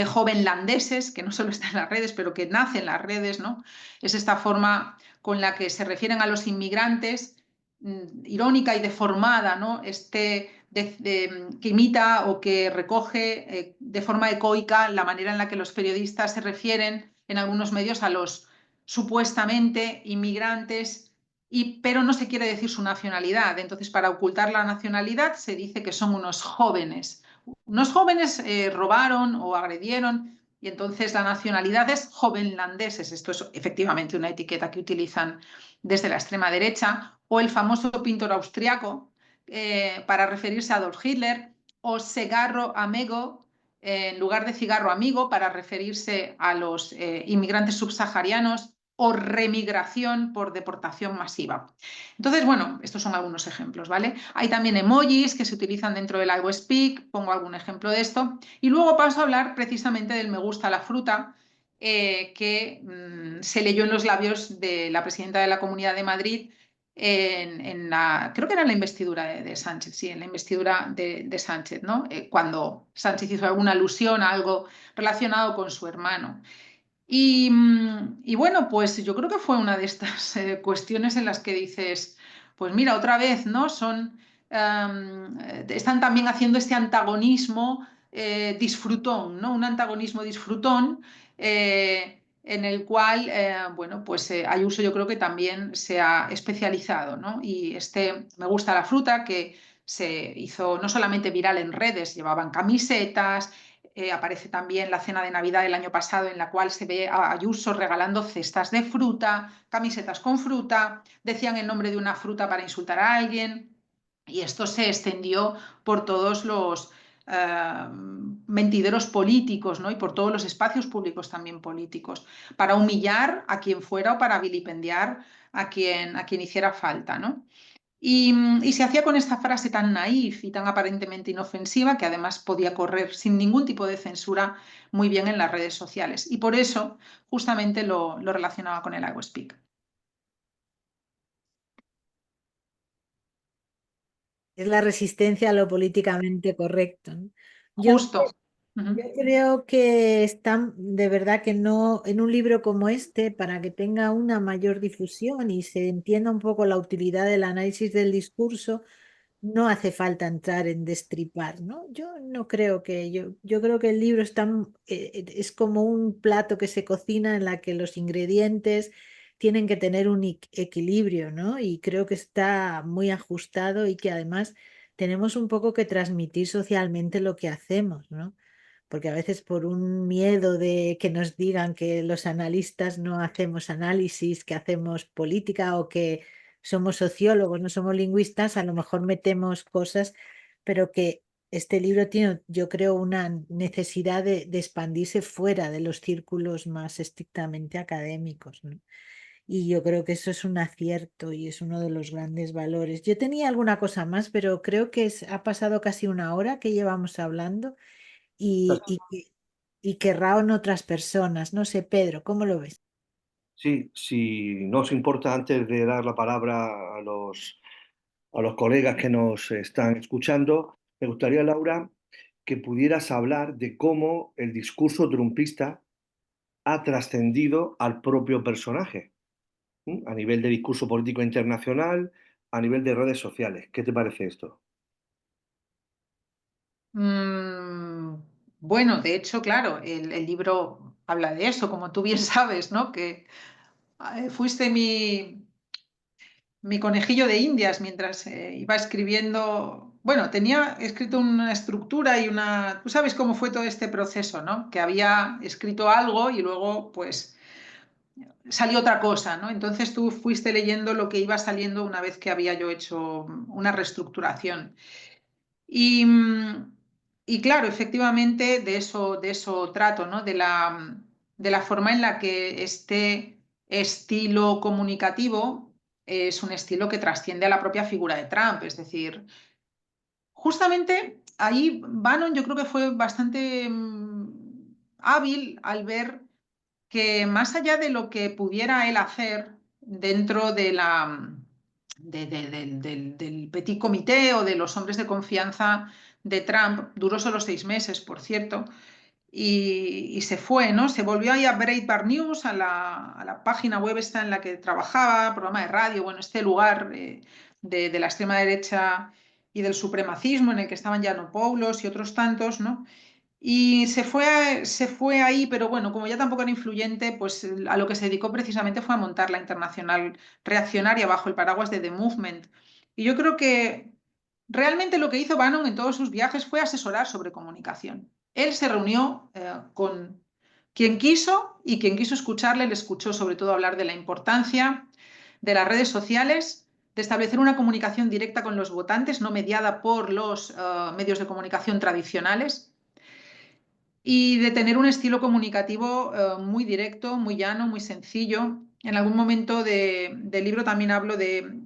[SPEAKER 3] jovenlandeses, que no solo están en las redes, pero que nacen en las redes, ¿no? Es esta forma con la que se refieren a los inmigrantes, irónica y deformada, ¿no? Que imita o que recoge de forma ecoica la manera en la que los periodistas se refieren en algunos medios a los supuestamente inmigrantes, pero no se quiere decir su nacionalidad. Entonces, para ocultar la nacionalidad se dice que son unos jóvenes. Unos jóvenes robaron o agredieron y entonces la nacionalidad es jovenlandeses. Esto es efectivamente una etiqueta que utilizan desde la extrema derecha. O el famoso pintor austriaco para referirse a Adolf Hitler, o cigarro amigo en lugar de cigarro amigo para referirse a los inmigrantes subsaharianos, o remigración por deportación masiva. Entonces, bueno, estos son algunos ejemplos, ¿vale? Hay también emojis que se utilizan dentro del AlgoSpeak, pongo algún ejemplo de esto, y luego paso a hablar precisamente del me gusta la fruta, que se leyó en los labios de la presidenta de la Comunidad de Madrid creo que era en la investidura de Sánchez, sí, en la investidura de Sánchez, ¿no? Cuando Sánchez hizo alguna alusión a algo relacionado con su hermano. Y bueno, pues yo creo que fue una de estas cuestiones en las que dices, pues mira, otra vez, ¿no? Están también haciendo este antagonismo disfrutón, ¿no? Un antagonismo disfrutón en el cual, bueno, pues Ayuso yo creo que también se ha especializado, ¿no? Y me gusta la fruta, que se hizo no solamente viral en redes, llevaban camisetas. Aparece también la cena de Navidad del año pasado en la cual se ve a Ayuso regalando cestas de fruta, camisetas con fruta, decían el nombre de una fruta para insultar a alguien, y esto se extendió por todos los mentideros políticos, ¿no? Y por todos los espacios públicos también políticos, para humillar a quien fuera o para vilipendiar a quien hiciera falta, ¿no? Y se hacía con esta frase tan naif y tan aparentemente inofensiva, que además podía correr sin ningún tipo de censura muy bien en las redes sociales. Y por eso justamente lo relacionaba con el AlgoSpeak.
[SPEAKER 4] Es la resistencia a lo políticamente correcto, ¿no? Yo
[SPEAKER 3] Justo.
[SPEAKER 4] Yo creo que están, de verdad que no, en un libro como este, para que tenga una mayor difusión y se entienda un poco la utilidad del análisis del discurso, no hace falta entrar en destripar, ¿no? Yo no creo que, yo creo que el libro es como un plato que se cocina en la que los ingredientes tienen que tener un equilibrio, ¿no? Y creo que está muy ajustado y que además tenemos un poco que transmitir socialmente lo que hacemos, ¿no? Porque a veces por un miedo de que nos digan que los analistas no hacemos análisis, que hacemos política o que somos sociólogos, no somos lingüistas, a lo mejor metemos cosas, pero que este libro tiene, yo creo, una necesidad de expandirse fuera de los círculos más estrictamente académicos, ¿no? Y yo creo que eso es un acierto y es uno de los grandes valores. Yo tenía alguna cosa más, pero creo que ha pasado casi una hora que llevamos hablando y querrán otras personas. No sé, Pedro, ¿cómo lo ves?
[SPEAKER 1] Sí, si no os importa, antes de dar la palabra a los colegas que nos están escuchando, me gustaría, Laura, que pudieras hablar de cómo el discurso trumpista ha trascendido al propio personaje, ¿m? A nivel de discurso político internacional, a nivel de redes sociales. ¿Qué te parece esto?
[SPEAKER 3] Mm, bueno, de hecho, claro, el libro habla de eso, como tú bien sabes, ¿no? Que fuiste mi conejillo de Indias mientras iba escribiendo. Bueno, tenía escrito una estructura y una. Tú sabes cómo fue todo este proceso, ¿no? Que había escrito algo y luego, pues, salió otra cosa, ¿no? Entonces tú fuiste leyendo lo que iba saliendo una vez que había yo hecho una reestructuración. Y, y claro, efectivamente de eso trato, ¿no? De la forma en la que este estilo comunicativo es un estilo que trasciende a la propia figura de Trump. Es decir, justamente ahí Bannon yo creo que fue bastante hábil al ver que más allá de lo que pudiera él hacer dentro de del petit comité o de los hombres de confianza de Trump, duró solo 6 meses, por cierto, y se fue, ¿no? Se volvió ahí a Breitbart News, a la página web esta en la que trabajaba, programa de radio, bueno, este lugar de la extrema derecha y del supremacismo en el que estaban Yiannopoulos y otros tantos, ¿no? Y se fue ahí, pero bueno, como ya tampoco era influyente, pues a lo que se dedicó precisamente fue a montar la Internacional Reaccionaria bajo el paraguas de The Movement. Y yo creo que realmente lo que hizo Bannon en todos sus viajes fue asesorar sobre comunicación. Él se reunió con quien quiso y quien quiso escucharle le escuchó sobre todo hablar de la importancia de las redes sociales, de establecer una comunicación directa con los votantes, no mediada por los medios de comunicación tradicionales y de tener un estilo comunicativo muy directo, muy llano, muy sencillo. En algún momento del libro también hablo de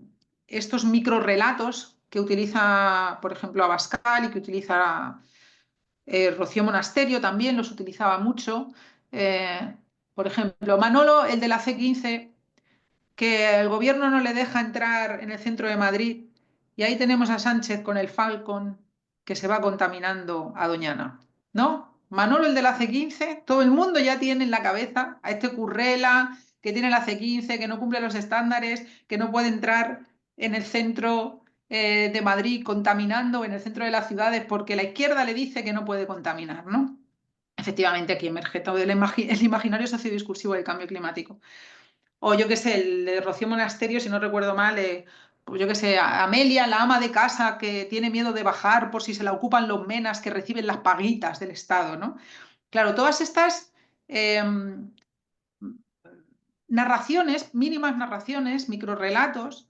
[SPEAKER 3] estos microrelatos que utiliza, por ejemplo, Abascal y que utiliza Rocío Monasterio también, los utilizaba mucho. Eh, por ejemplo, Manolo, el de la C15, que el gobierno no le deja entrar en el centro de Madrid y ahí tenemos a Sánchez con el Falcon que se va contaminando a Doñana, ¿no? Manolo, el de la C15, todo el mundo ya tiene en la cabeza a este Currela que tiene la C15, que no cumple los estándares, que no puede entrar en el centro de Madrid contaminando en el centro de las ciudades porque la izquierda le dice que no puede contaminar, ¿no? Efectivamente, aquí emerge todo el imaginario sociodiscursivo del cambio climático. O yo qué sé, el de Rocío Monasterio, si no recuerdo mal, pues yo qué sé, Amelia, la ama de casa que tiene miedo de bajar por si se la ocupan los menas que reciben las paguitas del Estado, ¿no? Claro, todas estas eh, narraciones, mínimas narraciones, microrelatos,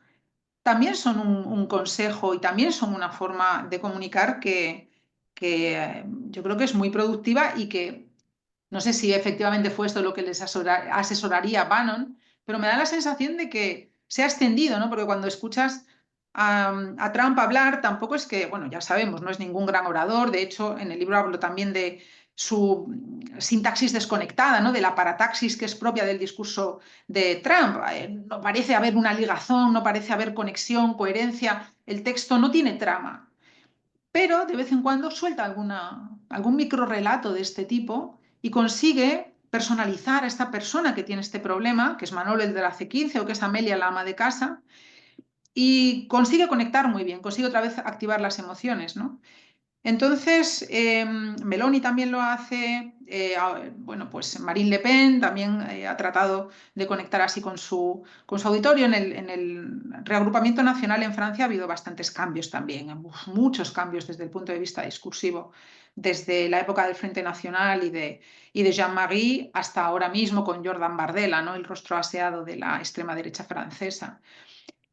[SPEAKER 3] también son un consejo y también son una forma de comunicar que yo creo que es muy productiva y que no sé si efectivamente fue esto lo que les asesoraría a Bannon, pero me da la sensación de que se ha extendido, ¿no? Porque cuando escuchas a Trump hablar, tampoco es que, bueno, ya sabemos, no es ningún gran orador. De hecho, en el libro hablo también de su sintaxis desconectada, ¿no? De la parataxis que es propia del discurso de Trump. No parece haber una ligazón, no parece haber conexión, coherencia. El texto no tiene trama, pero de vez en cuando suelta algún microrelato de este tipo y consigue personalizar a esta persona que tiene este problema, que es Manolo el de la C15 o que es Amelia la ama de casa, y consigue conectar muy bien, consigue otra vez activar las emociones, ¿no? Entonces, Meloni también lo hace, bueno, pues Marine Le Pen también ha tratado de conectar así con su auditorio. En el reagrupamiento nacional en Francia ha habido bastantes cambios también, muchos cambios desde el punto de vista discursivo, desde la época del Frente Nacional y de Jean-Marie hasta ahora mismo con Jordan Bardella, ¿no? El rostro aseado de la extrema derecha francesa.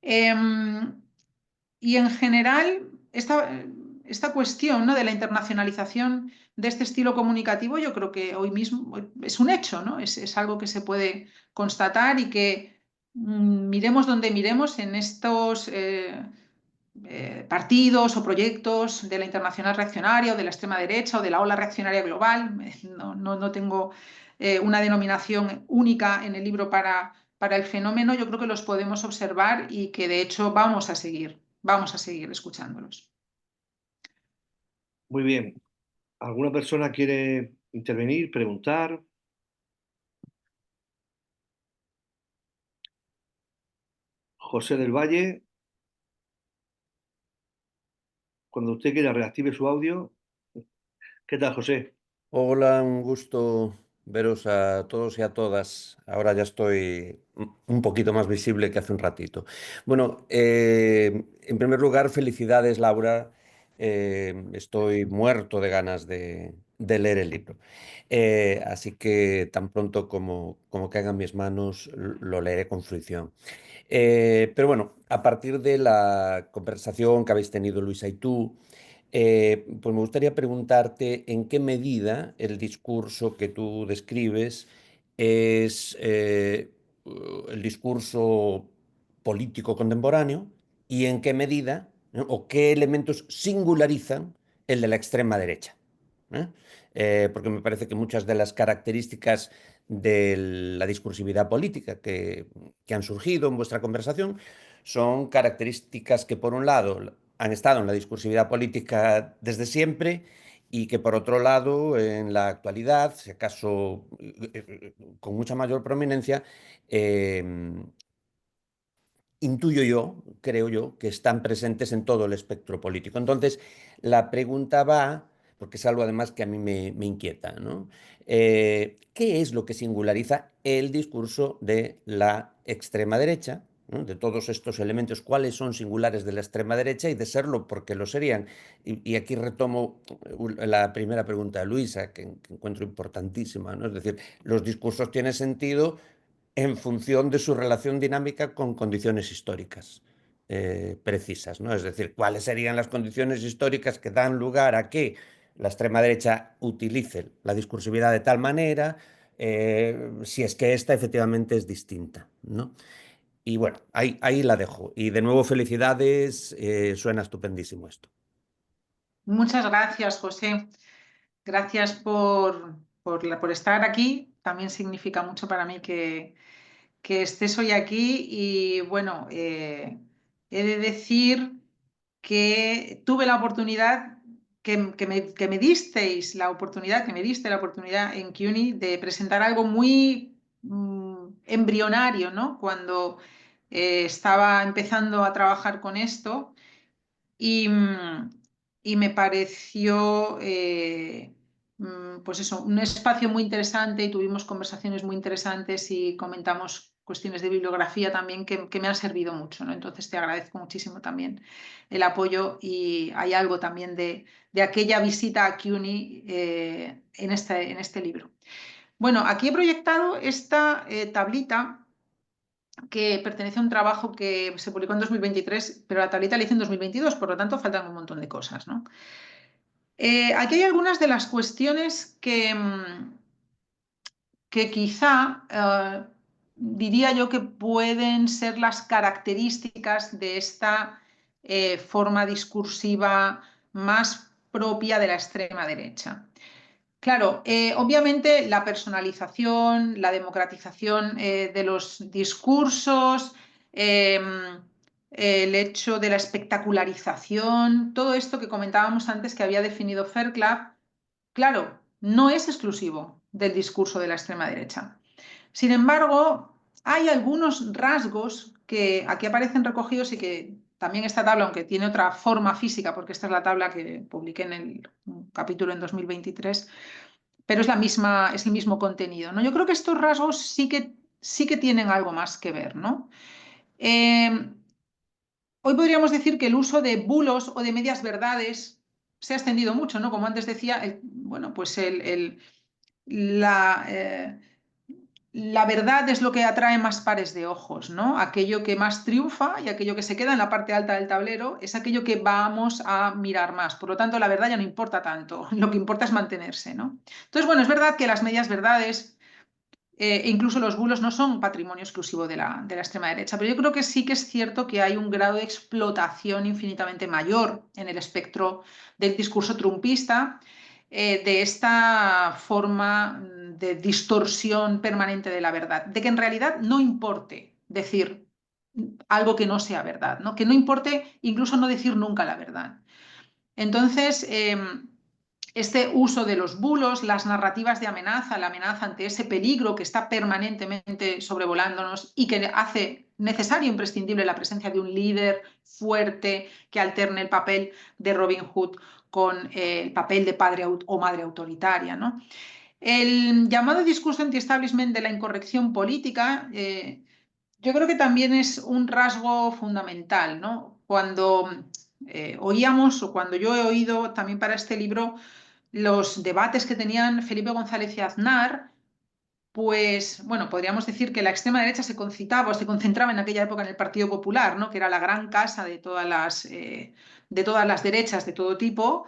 [SPEAKER 3] Y en general, esta cuestión, ¿no?, de la internacionalización de este estilo comunicativo, yo creo que hoy mismo es un hecho, ¿no? Es algo que se puede constatar y que miremos donde miremos en estos partidos o proyectos de la internacional reaccionaria o de la extrema derecha o de la ola reaccionaria global. No tengo una denominación única en el libro para el fenómeno. Yo creo que los podemos observar y que de hecho vamos a seguir escuchándolos.
[SPEAKER 1] Muy bien. ¿Alguna persona quiere intervenir, preguntar? José del Valle, cuando usted quiera, reactive su audio. ¿Qué tal, José?
[SPEAKER 5] Hola, un gusto veros a todos y a todas. Ahora ya estoy un poquito más visible que hace un ratito. Bueno, en primer lugar, felicidades, Laura. Estoy muerto de ganas de leer el libro. Así que tan pronto como caiga en mis manos, lo leeré con fruición. Pero bueno, a partir de la conversación que habéis tenido Luisa y tú, pues me gustaría preguntarte en qué medida el discurso que tú describes es el discurso político contemporáneo y en qué medida, ¿no?, o qué elementos singularizan el de la extrema derecha. ¿Eh? Porque me parece que muchas de las características de la discursividad política que han surgido en vuestra conversación son características que, por un lado, han estado en la discursividad política desde siempre y que, por otro lado, en la actualidad, si acaso con mucha mayor prominencia, eh, intuyo yo, creo yo, que están presentes en todo el espectro político. Entonces, la pregunta va, porque es algo además que a mí me inquieta, ¿no? ¿Qué es lo que singulariza el discurso de la extrema derecha? ¿No? De todos estos elementos, ¿cuáles son singulares de la extrema derecha y de serlo porque lo serían? Y aquí retomo la primera pregunta de Luisa, que encuentro importantísima, ¿no? Es decir, los discursos tienen sentido en función de su relación dinámica con condiciones históricas precisas, ¿no? Es decir, cuáles serían las condiciones históricas que dan lugar a que la extrema derecha utilice la discursividad de tal manera, si es que esta efectivamente es distinta, ¿no? Y bueno, ahí la dejo. Y de nuevo, felicidades, suena estupendísimo esto.
[SPEAKER 3] Muchas gracias, José. Gracias por estar aquí. También significa mucho para mí que estés hoy aquí. Y bueno, he de decir que tuve la oportunidad, que me disteis la oportunidad, que me diste la oportunidad en CUNY de presentar algo muy embrionario, ¿no? Cuando estaba empezando a trabajar con esto. Y, y me pareció, pues eso, un espacio muy interesante y tuvimos conversaciones muy interesantes y comentamos cuestiones de bibliografía también que me han servido mucho, ¿no? Entonces te agradezco muchísimo también el apoyo y hay algo también de aquella visita a CUNY en este libro. Bueno, aquí he proyectado esta tablita que pertenece a un trabajo que se publicó en 2023, pero la tablita la hice en 2022, por lo tanto faltan un montón de cosas, ¿no? Aquí hay algunas de las cuestiones que quizá diría yo que pueden ser las características de esta forma discursiva más propia de la extrema derecha. Claro, obviamente la personalización, la democratización de los discursos, el hecho de la espectacularización, todo esto que comentábamos antes que había definido Fairclough, claro, no es exclusivo del discurso de la extrema derecha. Sin embargo, hay algunos rasgos que aquí aparecen recogidos y que también esta tabla, aunque tiene otra forma física, porque esta es la tabla que publiqué en el capítulo en 2023, pero es el mismo contenido, ¿no? Yo creo que estos rasgos sí que tienen algo más que ver, ¿no? Hoy podríamos decir que el uso de bulos o de medias verdades se ha extendido mucho, ¿no? Como antes decía, bueno, pues la verdad es lo que atrae más pares de ojos, ¿no? Aquello que más triunfa y aquello que se queda en la parte alta del tablero es aquello que vamos a mirar más. Por lo tanto, la verdad ya no importa tanto, lo que importa es mantenerse, ¿no? Entonces, bueno, es verdad que las medias verdades e incluso los bulos no son patrimonio exclusivo de la extrema derecha, pero yo creo que sí que es cierto que hay un grado de explotación infinitamente mayor en el espectro del discurso trumpista, de esta forma de distorsión permanente de la verdad, de que en realidad no importe decir algo que no sea verdad, ¿no? Que no importe incluso no decir nunca la verdad. Entonces, este uso de los bulos, las narrativas de amenaza, la amenaza ante ese peligro que está permanentemente sobrevolándonos y que hace necesario e imprescindible la presencia de un líder fuerte que alterne el papel de Robin Hood con el papel de padre o madre autoritaria, ¿no? El llamado discurso anti-establishment de la incorrección política, yo creo que también es un rasgo fundamental, ¿no? Cuando oíamos, o cuando yo he oído también para este libro, los debates que tenían Felipe González y Aznar, pues bueno, podríamos decir que la extrema derecha se concitaba o se concentraba en aquella época en el Partido Popular, ¿no? Que era la gran casa de todas las derechas de todo tipo,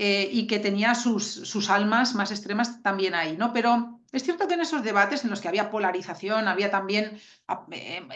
[SPEAKER 3] y que tenía sus almas más extremas también ahí, ¿no? Pero es cierto que en esos debates en los que había polarización, había también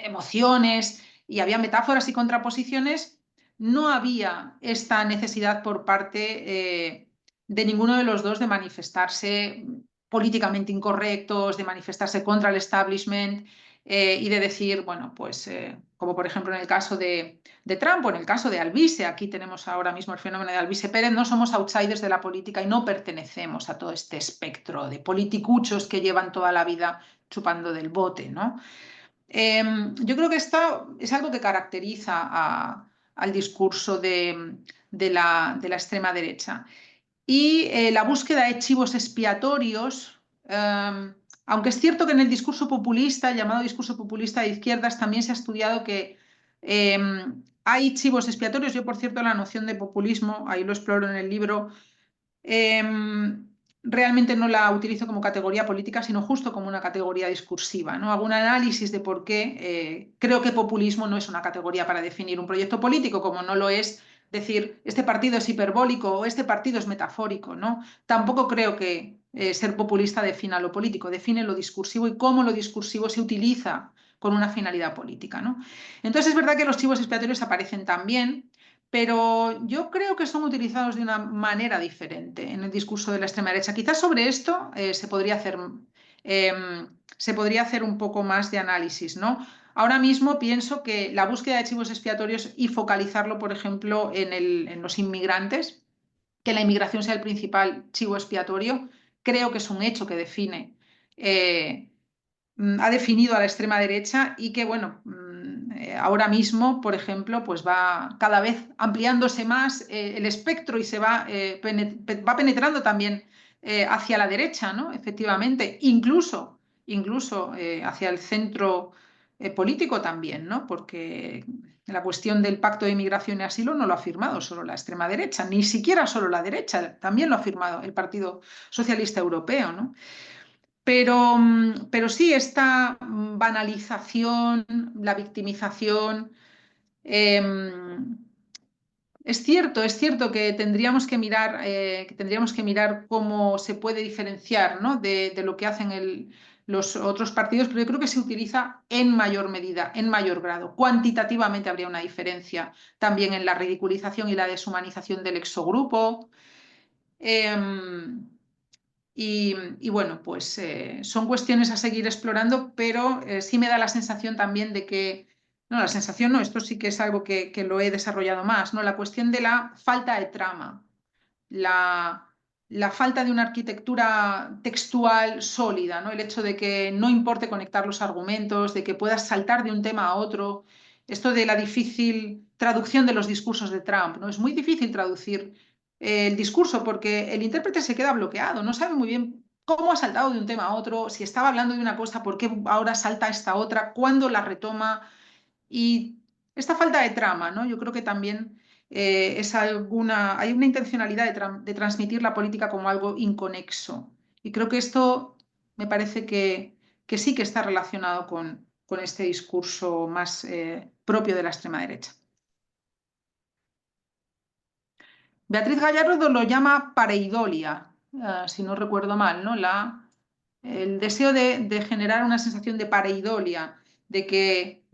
[SPEAKER 3] emociones y había metáforas y contraposiciones, no había esta necesidad por parte de ninguno de los dos de manifestarse políticamente incorrectos, de manifestarse contra el establishment y de decir, bueno, pues como por ejemplo en el caso de Trump o en el caso de Alvise, aquí tenemos ahora mismo el fenómeno de Alvise Pérez, no somos outsiders de la política y no pertenecemos a todo este espectro de politicuchos que llevan toda la vida chupando del bote, ¿no? Yo creo que esto es algo que caracteriza al discurso de la extrema derecha. Y la búsqueda de chivos expiatorios, aunque es cierto que en el discurso populista, llamado discurso populista de izquierdas, también se ha estudiado que hay chivos expiatorios. Yo, por cierto, la noción de populismo, ahí lo exploro en el libro, realmente no la utilizo como categoría política, sino justo como una categoría discursiva, ¿no? Hago un análisis de por qué creo que populismo no es una categoría para definir un proyecto político, como no lo es decir este partido es hiperbólico o este partido es metafórico, ¿no? Tampoco creo que ser populista defina lo político, define lo discursivo y cómo lo discursivo se utiliza con una finalidad política, ¿no? Entonces es verdad que los chivos expiatorios aparecen también, pero yo creo que son utilizados de una manera diferente en el discurso de la extrema derecha. Quizás sobre esto se podría hacer un poco más de análisis, ¿no? Ahora mismo pienso que la búsqueda de chivos expiatorios y focalizarlo, por ejemplo, en los inmigrantes, que la inmigración sea el principal chivo expiatorio, creo que es un hecho que ha definido a la extrema derecha y que, bueno, ahora mismo, por ejemplo, pues va cada vez ampliándose más el espectro y se va penetrando también hacia la derecha, ¿no? Efectivamente, incluso hacia el centro político también, ¿no? Porque la cuestión del pacto de inmigración y asilo no lo ha firmado solo la extrema derecha, ni siquiera solo la derecha, también lo ha firmado el Partido Socialista Europeo, ¿no? Pero sí, esta banalización, la victimización, es cierto que tendríamos que mirar cómo se puede diferenciar, ¿no? de lo que hacen los otros partidos, pero yo creo que se utiliza en mayor medida, en mayor grado. Cuantitativamente habría una diferencia también en la ridiculización y la deshumanización del exogrupo. Y bueno, pues son cuestiones a seguir explorando, pero sí me da la sensación también de que, no, la sensación no, esto sí que es algo que lo he desarrollado más, ¿no? La cuestión de la falta de trama, la falta de una arquitectura textual sólida, ¿no? El hecho de que no importe conectar los argumentos, de que puedas saltar de un tema a otro esto de la difícil traducción de los discursos de Trump, ¿no? Es muy difícil traducir el discurso porque el intérprete se queda bloqueado, no sabe muy bien cómo ha saltado de un tema a otro, si estaba hablando de una cosa, por qué ahora salta a esta otra, cuándo la retoma. Y esta falta de trama, ¿no? Yo creo que también hay una intencionalidad de transmitir la política como algo inconexo. Y creo que esto me parece que sí que está relacionado con este discurso más propio de la extrema derecha. Beatriz Gallardo lo llama pareidolia, si no recuerdo mal, ¿no? El deseo de generar una sensación de pareidolia, de que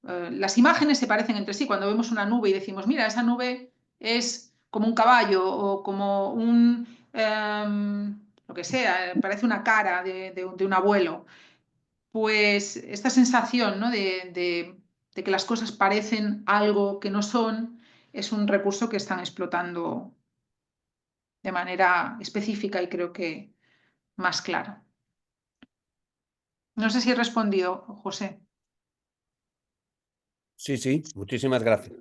[SPEAKER 3] las imágenes se parecen entre sí. Cuando vemos una nube y decimos, mira, esa nube es como un caballo o como lo que sea, parece una cara de un abuelo. Pues esta sensación, ¿no? de que las cosas parecen algo que no son, es un recurso que están explotando de manera específica y creo que más clara. No sé si he respondido, José.
[SPEAKER 5] Sí, sí, muchísimas gracias.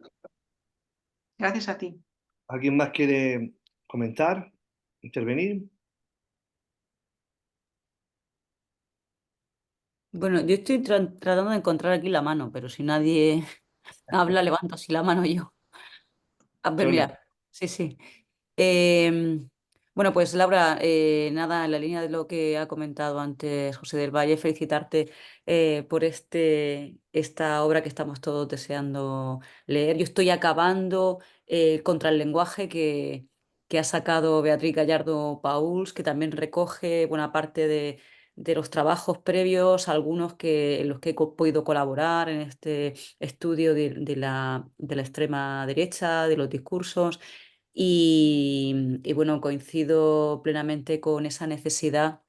[SPEAKER 3] Gracias a ti.
[SPEAKER 1] ¿Alguien más quiere comentar, intervenir?
[SPEAKER 6] Bueno, yo estoy tratando de encontrar aquí la mano, pero si nadie habla, levanto así la mano yo. A ver,
[SPEAKER 1] Sonia.
[SPEAKER 6] mira, sí, sí. Bueno, pues Laura, nada, en la línea de lo que ha comentado antes José del Valle, felicitarte por esta obra que estamos todos deseando leer. Yo estoy acabando Contra el lenguaje que ha sacado Beatriz Gallardo Pauls, que también recoge buena parte de los trabajos previos, algunos en los que he podido colaborar en este estudio de la extrema derecha, de los discursos. Y bueno, coincido plenamente con esa necesidad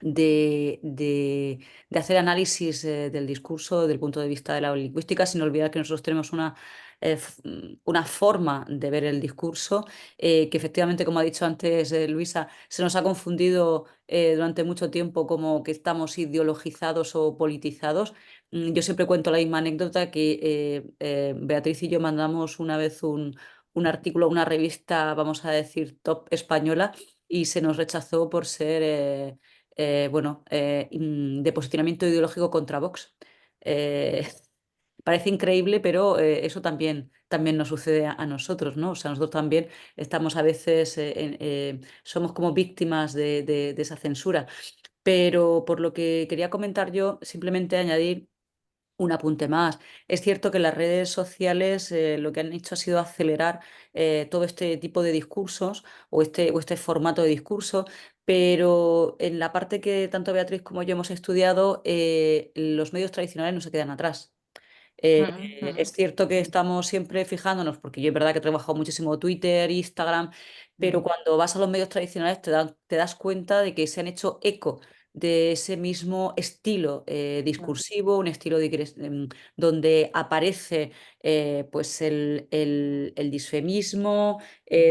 [SPEAKER 6] de hacer análisis del discurso desde el punto de vista de la lingüística, sin olvidar que nosotros tenemos una forma de ver el discurso que efectivamente, como ha dicho antes Luisa, se nos ha confundido durante mucho tiempo como que estamos ideologizados o politizados. Yo siempre cuento la misma anécdota que Beatriz y yo mandamos una vez un artículo a una revista, vamos a decir, top española, y se nos rechazó por ser de posicionamiento ideológico contra Vox. Eh, Parece increíble, pero eso también nos sucede a nosotros, ¿no? O sea, nosotros también estamos a veces, somos como víctimas de esa censura. Pero por lo que quería comentar yo, simplemente añadir un apunte más. Es cierto que las redes sociales lo que han hecho ha sido acelerar todo este tipo de discursos o este formato de discurso, pero en la parte que tanto Beatriz como yo hemos estudiado, los medios tradicionales no se quedan atrás. Es cierto que estamos siempre fijándonos, porque yo es verdad que he trabajado muchísimo Twitter, Instagram, pero cuando vas a los medios tradicionales te das cuenta de que se han hecho eco de ese mismo estilo discursivo, un estilo donde aparece pues el disfemismo,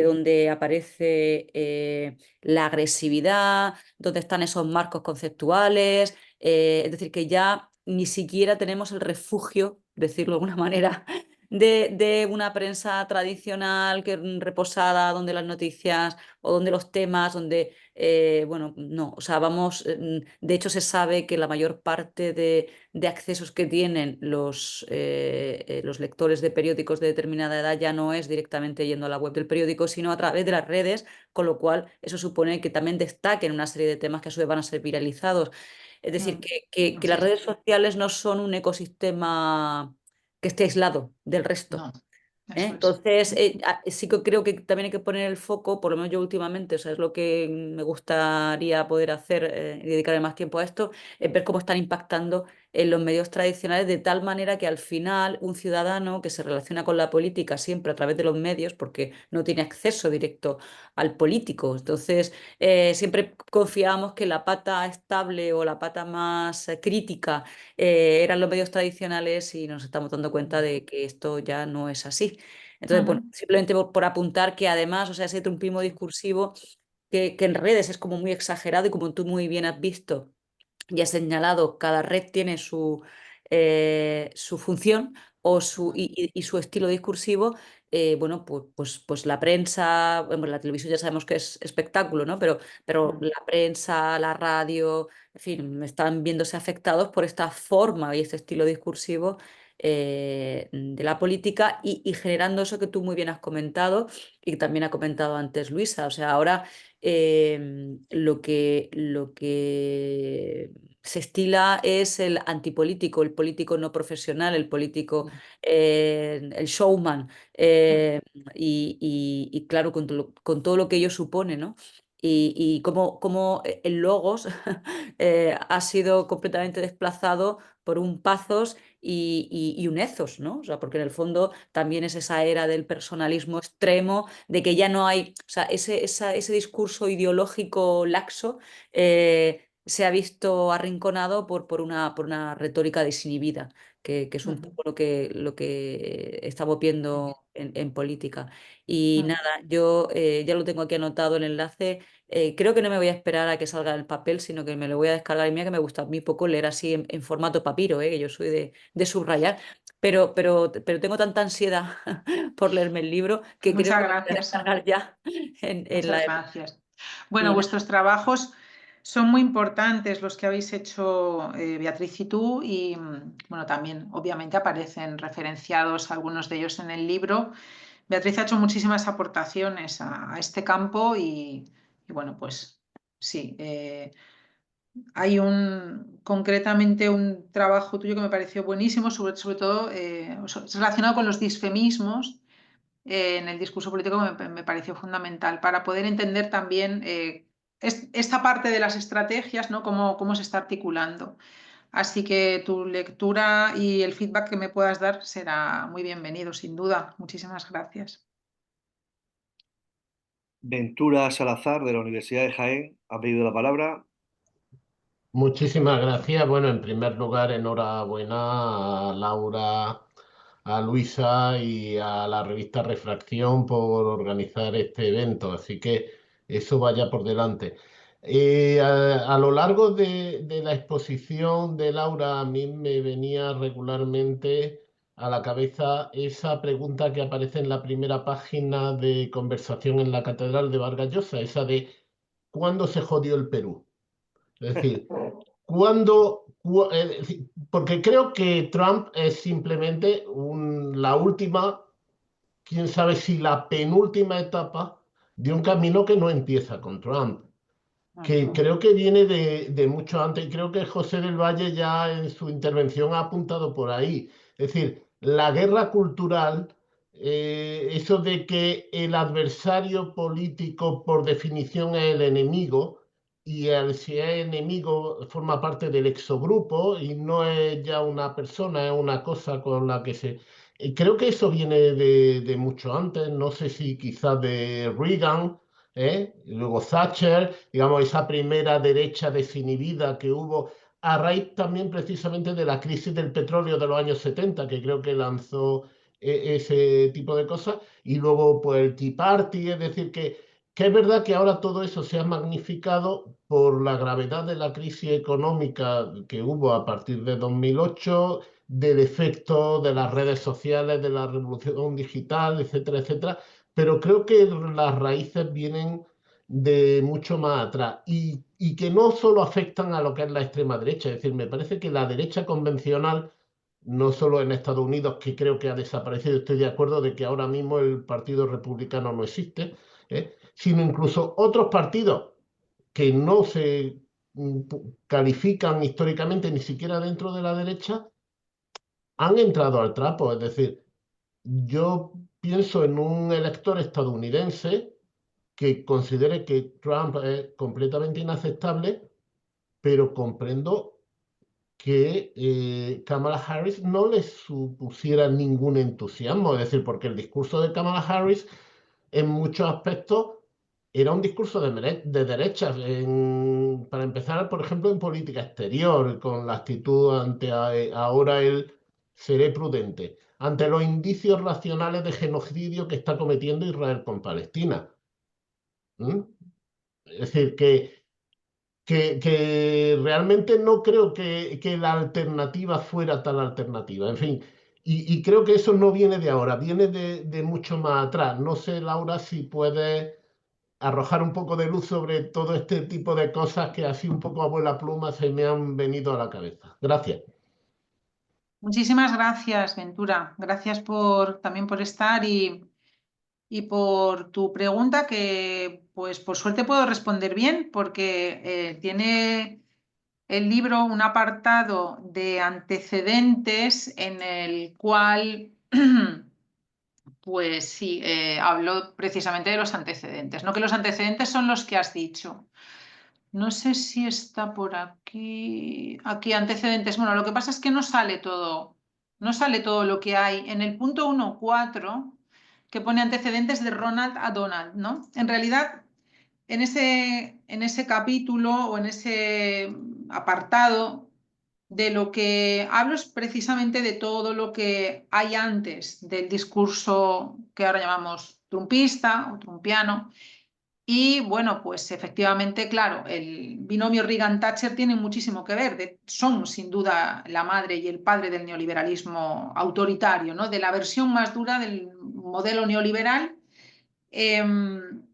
[SPEAKER 6] donde aparece la agresividad, donde están esos marcos conceptuales, es decir, que ya ni siquiera tenemos el refugio, decirlo de alguna manera, de una prensa tradicional reposada, donde las noticias o donde los temas, bueno, no, o sea, de hecho se sabe que la mayor parte de accesos que tienen los lectores de periódicos de determinada edad ya no es directamente yendo a la web del periódico, sino a través de las redes, con lo cual eso supone que también destaquen una serie de temas que a su vez van a ser viralizados. Es decir, que las redes sociales no son un ecosistema que esté aislado del resto.
[SPEAKER 3] No,
[SPEAKER 6] ¿Eh?
[SPEAKER 3] eso es.
[SPEAKER 6] Entonces, sí que creo que también hay que poner el foco, por lo menos yo últimamente, o sea, es lo que me gustaría poder hacer y dedicarle más tiempo a esto, es ver cómo están impactando en los medios tradicionales de tal manera que al final un ciudadano que se relaciona con la política siempre a través de los medios, porque no tiene acceso directo al político, entonces siempre confiábamos que la pata estable o la pata más crítica eran los medios tradicionales y nos estamos dando cuenta de que esto ya no es así. Entonces, bueno, simplemente por apuntar que además, o sea, ese trumpismo discursivo que en redes es como muy exagerado y como tú muy bien has visto y has señalado, cada red tiene su función, y su estilo discursivo, bueno, pues la prensa, bueno, la televisión ya sabemos que es espectáculo, ¿no? Pero la prensa, la radio, en fin, están viéndose afectados por esta forma y este estilo discursivo de la política y generando eso que tú muy bien has comentado y que también ha comentado antes Luisa. O sea, ahora lo que se estila es el antipolítico, el político no profesional, el político, el showman, y claro, con todo lo que ello supone, ¿no? Y cómo el logos ha sido completamente desplazado por un pathos y un ethos, ¿no? O sea, porque en el fondo también es esa era del personalismo extremo, de que ya no hay, o sea, ese discurso ideológico laxo se ha visto arrinconado por una retórica desinhibida, que es un poco lo que estamos viendo en política. Y nada, yo ya lo tengo aquí anotado el enlace. Creo que no me voy a esperar a que salga el papel, sino que me lo voy a descargar. Y mira que me gusta a mí poco leer así en formato papiro, que yo soy de subrayar. Pero tengo tanta ansiedad por leerme el libro que creo
[SPEAKER 3] Muchas
[SPEAKER 6] que me voy a
[SPEAKER 3] gracias.
[SPEAKER 6] descargar ya en
[SPEAKER 3] Muchas
[SPEAKER 6] la...
[SPEAKER 3] gracias. Bueno,
[SPEAKER 6] Y
[SPEAKER 3] vuestros trabajos son muy importantes los que habéis hecho Beatriz y tú y bueno, también obviamente aparecen referenciados algunos de ellos en el libro. Beatriz ha hecho muchísimas aportaciones a este campo y bueno, pues sí, hay concretamente un trabajo tuyo que me pareció buenísimo, sobre todo relacionado con los disfemismos en el discurso político me pareció fundamental para poder entender también esta parte de las estrategias, ¿no? Cómo se está articulando. Así que tu lectura y el feedback que me puedas dar será muy bienvenido, sin duda. Muchísimas gracias.
[SPEAKER 1] Ventura Salazar, de la Universidad de Jaén, ha pedido la palabra.
[SPEAKER 2] Muchísimas gracias. Bueno, en primer lugar, enhorabuena a Laura, a Luisa y a la revista Refracción por organizar este evento. Así que eso vaya por delante. A lo largo de la exposición de Laura, a mí me venía regularmente a la cabeza esa pregunta que aparece en la primera página de Conversación en la Catedral de Vargas Llosa, esa de ¿cuándo se jodió el Perú? Es decir, porque creo que Trump es simplemente la última, quién sabe si la penúltima etapa de un camino que no empieza con Trump, que creo que viene de mucho antes, y creo que José del Valle ya en su intervención ha apuntado por ahí. Es decir, la guerra cultural, eso de que el adversario político por definición es el enemigo, y si es enemigo forma parte del exogrupo y no es ya una persona, es una cosa con la que se... Creo que eso viene de mucho antes, no sé si quizás de Reagan, y luego Thatcher, digamos, esa primera derecha desinhibida que hubo a raíz también precisamente de la crisis del petróleo de los años 70, que creo que lanzó ese tipo de cosas, y luego pues el Tea Party, es decir, que es verdad que ahora todo eso se ha magnificado por la gravedad de la crisis económica que hubo a partir de 2008, del efecto de las redes sociales, de la revolución digital, etcétera, etcétera, pero creo que las raíces vienen de mucho más atrás y que no solo afectan a lo que es la extrema derecha, es decir, me parece que la derecha convencional, no solo en Estados Unidos, que creo que ha desaparecido, estoy de acuerdo de que ahora mismo el Partido Republicano no existe, sino incluso otros partidos que no se califican históricamente ni siquiera dentro de la derecha, han entrado al trapo, es decir, yo pienso en un elector estadounidense que considere que Trump es completamente inaceptable, pero comprendo que Kamala Harris no le supusiera ningún entusiasmo, es decir, porque el discurso de Kamala Harris en muchos aspectos era un discurso de derechas, para empezar, por ejemplo, en política exterior, con la actitud ante ahora el seré prudente, ante los indicios racionales de genocidio que está cometiendo Israel con Palestina. ¿Mm? Es decir, que realmente no creo que la alternativa fuera tal alternativa. En fin, Y creo que eso no viene de ahora, viene de mucho más atrás. No sé, Laura, si puedes arrojar un poco de luz sobre todo este tipo de cosas que así un poco a vuela pluma se me han venido a la cabeza. Gracias.
[SPEAKER 3] Muchísimas gracias, Ventura. Gracias también por estar y por tu pregunta que, pues por suerte puedo responder bien porque tiene el libro un apartado de antecedentes en el cual, pues sí, hablo precisamente de los antecedentes, ¿no? Que los antecedentes son los que has dicho. No sé si está por aquí. Aquí, antecedentes. Bueno, lo que pasa es que no sale todo lo que hay. En el punto 1.4, que pone antecedentes de Ronald a Donald, ¿no? En realidad, en ese capítulo o en ese apartado, de lo que hablo es precisamente de todo lo que hay antes del discurso que ahora llamamos trumpista o trumpiano. Y bueno, pues efectivamente, claro, el binomio Reagan-Thatcher tiene muchísimo que ver. Son sin duda la madre y el padre del neoliberalismo autoritario, ¿no? De la versión más dura del modelo neoliberal en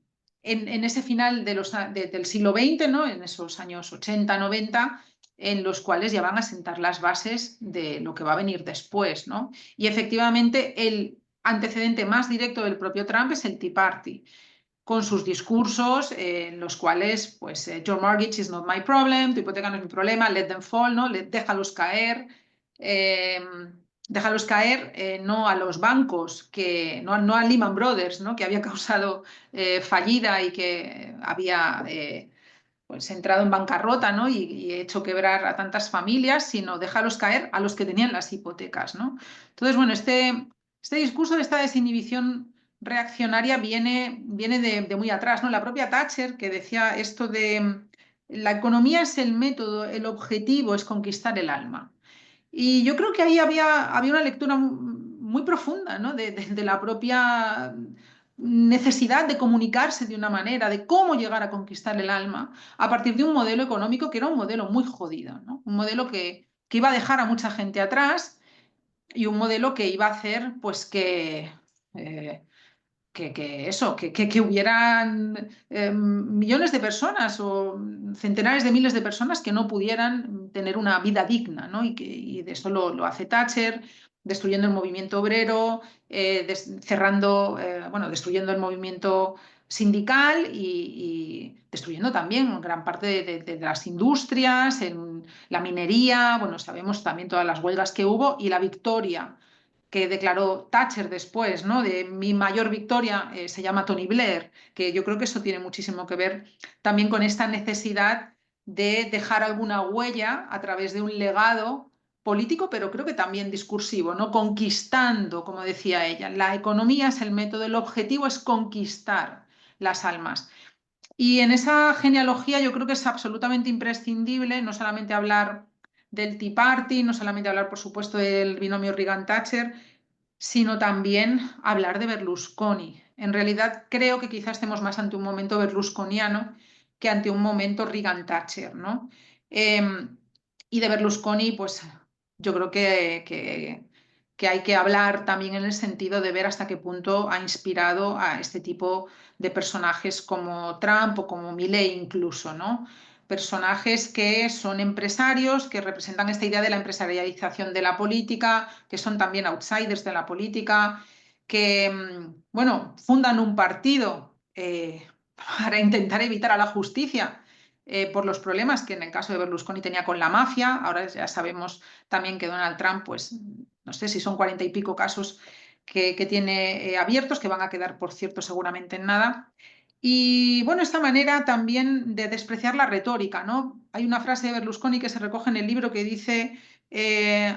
[SPEAKER 3] ese final del siglo XX, ¿no? En esos años 80, 90, en los cuales ya van a sentar las bases de lo que va a venir después, ¿no? Y efectivamente el antecedente más directo del propio Trump es el Tea Party, con sus discursos en los cuales, pues, your mortgage is not my problem, tu hipoteca no es mi problema, let them fall, ¿no? Déjalos caer, no a los bancos, no a Lehman Brothers, ¿no? Que había causado fallida y que había pues, entrado en bancarrota, ¿no? Y hecho quebrar a tantas familias, sino déjalos caer a los que tenían las hipotecas, ¿no? Entonces, bueno, este discurso de esta desinhibición reaccionaria viene de muy atrás, ¿no? La propia Thatcher, que decía esto de la economía es el método, el objetivo es conquistar el alma. Y yo creo que ahí había una lectura muy profunda, ¿no? De la propia necesidad de comunicarse de una manera, de cómo llegar a conquistar el alma, a partir de un modelo económico que era un modelo muy jodido, ¿no? Un modelo que iba a dejar a mucha gente atrás y un modelo que iba a hacer pues eh, que hubieran millones de personas o centenares de miles de personas que no pudieran tener una vida digna, ¿no? Y de eso lo hace Thatcher, destruyendo el movimiento obrero, destruyendo el movimiento sindical y destruyendo también gran parte de las industrias, en la minería, bueno, sabemos también todas las huelgas que hubo y la victoria que declaró Thatcher después, ¿no? De mi mayor victoria se llama Tony Blair, que yo creo que eso tiene muchísimo que ver también con esta necesidad de dejar alguna huella a través de un legado político, pero creo que también discursivo, ¿no? Conquistando, como decía ella. La economía es el método, el objetivo es conquistar las almas. Y en esa genealogía yo creo que es absolutamente imprescindible no solamente hablar del Tea Party, no solamente hablar, por supuesto, del binomio Reagan-Thatcher, sino también hablar de Berlusconi. En realidad creo que quizás estemos más ante un momento berlusconiano que ante un momento Reagan-Thatcher, ¿no? Y de Berlusconi, pues yo creo que hay que hablar también en el sentido de ver hasta qué punto ha inspirado a este tipo de personajes como Trump o como Milley incluso, ¿no? Personajes que son empresarios, que representan esta idea de la empresarialización de la política, que son también outsiders de la política, que, bueno, fundan un partido para intentar evitar a la justicia por los problemas que en el caso de Berlusconi tenía con la mafia. Ahora ya sabemos también que Donald Trump, pues no sé si son 40 y pico casos que tiene abiertos, que van a quedar, por cierto, seguramente en nada. Y bueno, esta manera también de despreciar la retórica, ¿no? Hay una frase de Berlusconi que se recoge en el libro que dice,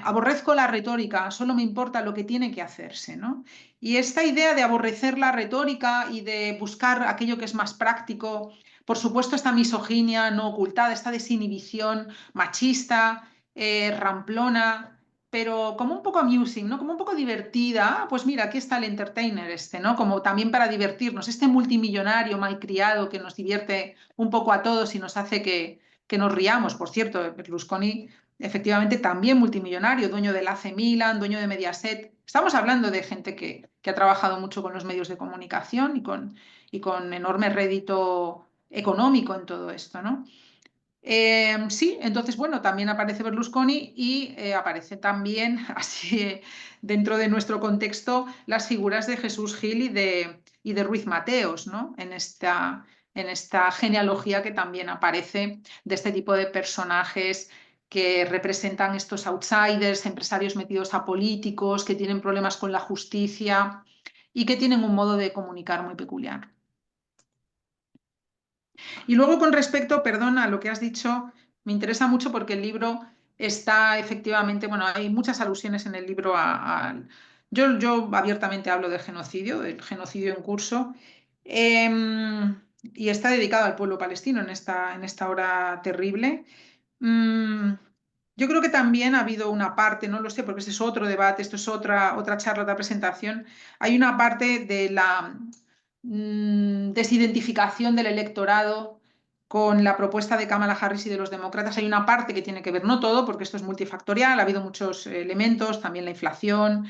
[SPEAKER 3] aborrezco la retórica, solo me importa lo que tiene que hacerse, ¿no? Y esta idea de aborrecer la retórica y de buscar aquello que es más práctico, por supuesto esta misoginia no ocultada, esta desinhibición machista, ramplona, pero como un poco amusing, ¿no? Como un poco divertida. Ah, pues mira, aquí está el entertainer ¿no? Como también para divertirnos. Este multimillonario malcriado que nos divierte un poco a todos y nos hace que nos riamos. Por cierto, Berlusconi efectivamente también multimillonario, dueño del AC Milan, dueño de Mediaset. Estamos hablando de gente que ha trabajado mucho con los medios de comunicación y con enorme rédito económico en todo esto, ¿no? Sí, entonces, bueno, también aparece Berlusconi y aparece también, así dentro de nuestro contexto, las figuras de Jesús Gil y de Ruiz Mateos, ¿no? En esta genealogía que también aparece de este tipo de personajes que representan estos outsiders, empresarios metidos a políticos, que tienen problemas con la justicia y que tienen un modo de comunicar muy peculiar. Y luego con respecto, perdón, a lo que has dicho, me interesa mucho porque el libro está efectivamente, bueno, hay muchas alusiones en el libro yo abiertamente hablo de genocidio, del genocidio en curso, y está dedicado al pueblo palestino en esta hora terrible. Yo creo que también ha habido una parte, no lo sé, porque este es otro debate, esto es otra charla, otra presentación, hay una parte de la desidentificación del electorado con la propuesta de Kamala Harris y de los demócratas. Hay una parte que tiene que ver, no todo, porque esto es multifactorial, ha habido muchos elementos, también la inflación,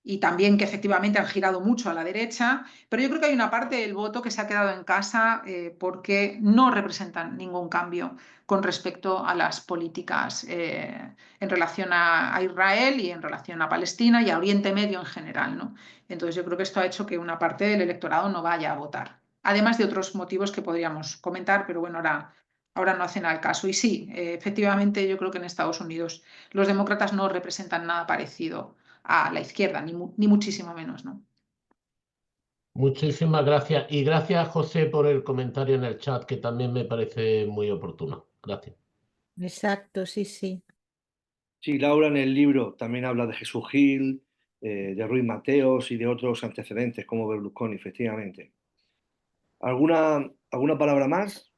[SPEAKER 3] y también que efectivamente han girado mucho a la derecha, pero yo creo que hay una parte del voto que se ha quedado en casa porque no representan ningún cambio con respecto a las políticas en relación a Israel y en relación a Palestina y a Oriente Medio en general, ¿no? Entonces yo creo que esto ha hecho que una parte del electorado no vaya a votar. Además de otros motivos que podríamos comentar, pero bueno, ahora no hacen al caso. Y sí, efectivamente yo creo que en Estados Unidos los demócratas no representan nada parecido a la izquierda, ni muchísimo menos, ¿no?
[SPEAKER 2] Muchísimas gracias. Y gracias, José, por el comentario en el chat, que también me parece muy oportuno. Gracias.
[SPEAKER 4] Exacto, sí, sí.
[SPEAKER 1] Sí, Laura en el libro también habla de Jesús Gil, de Ruiz Mateos y de otros antecedentes como Berlusconi, efectivamente. ¿Alguna palabra más?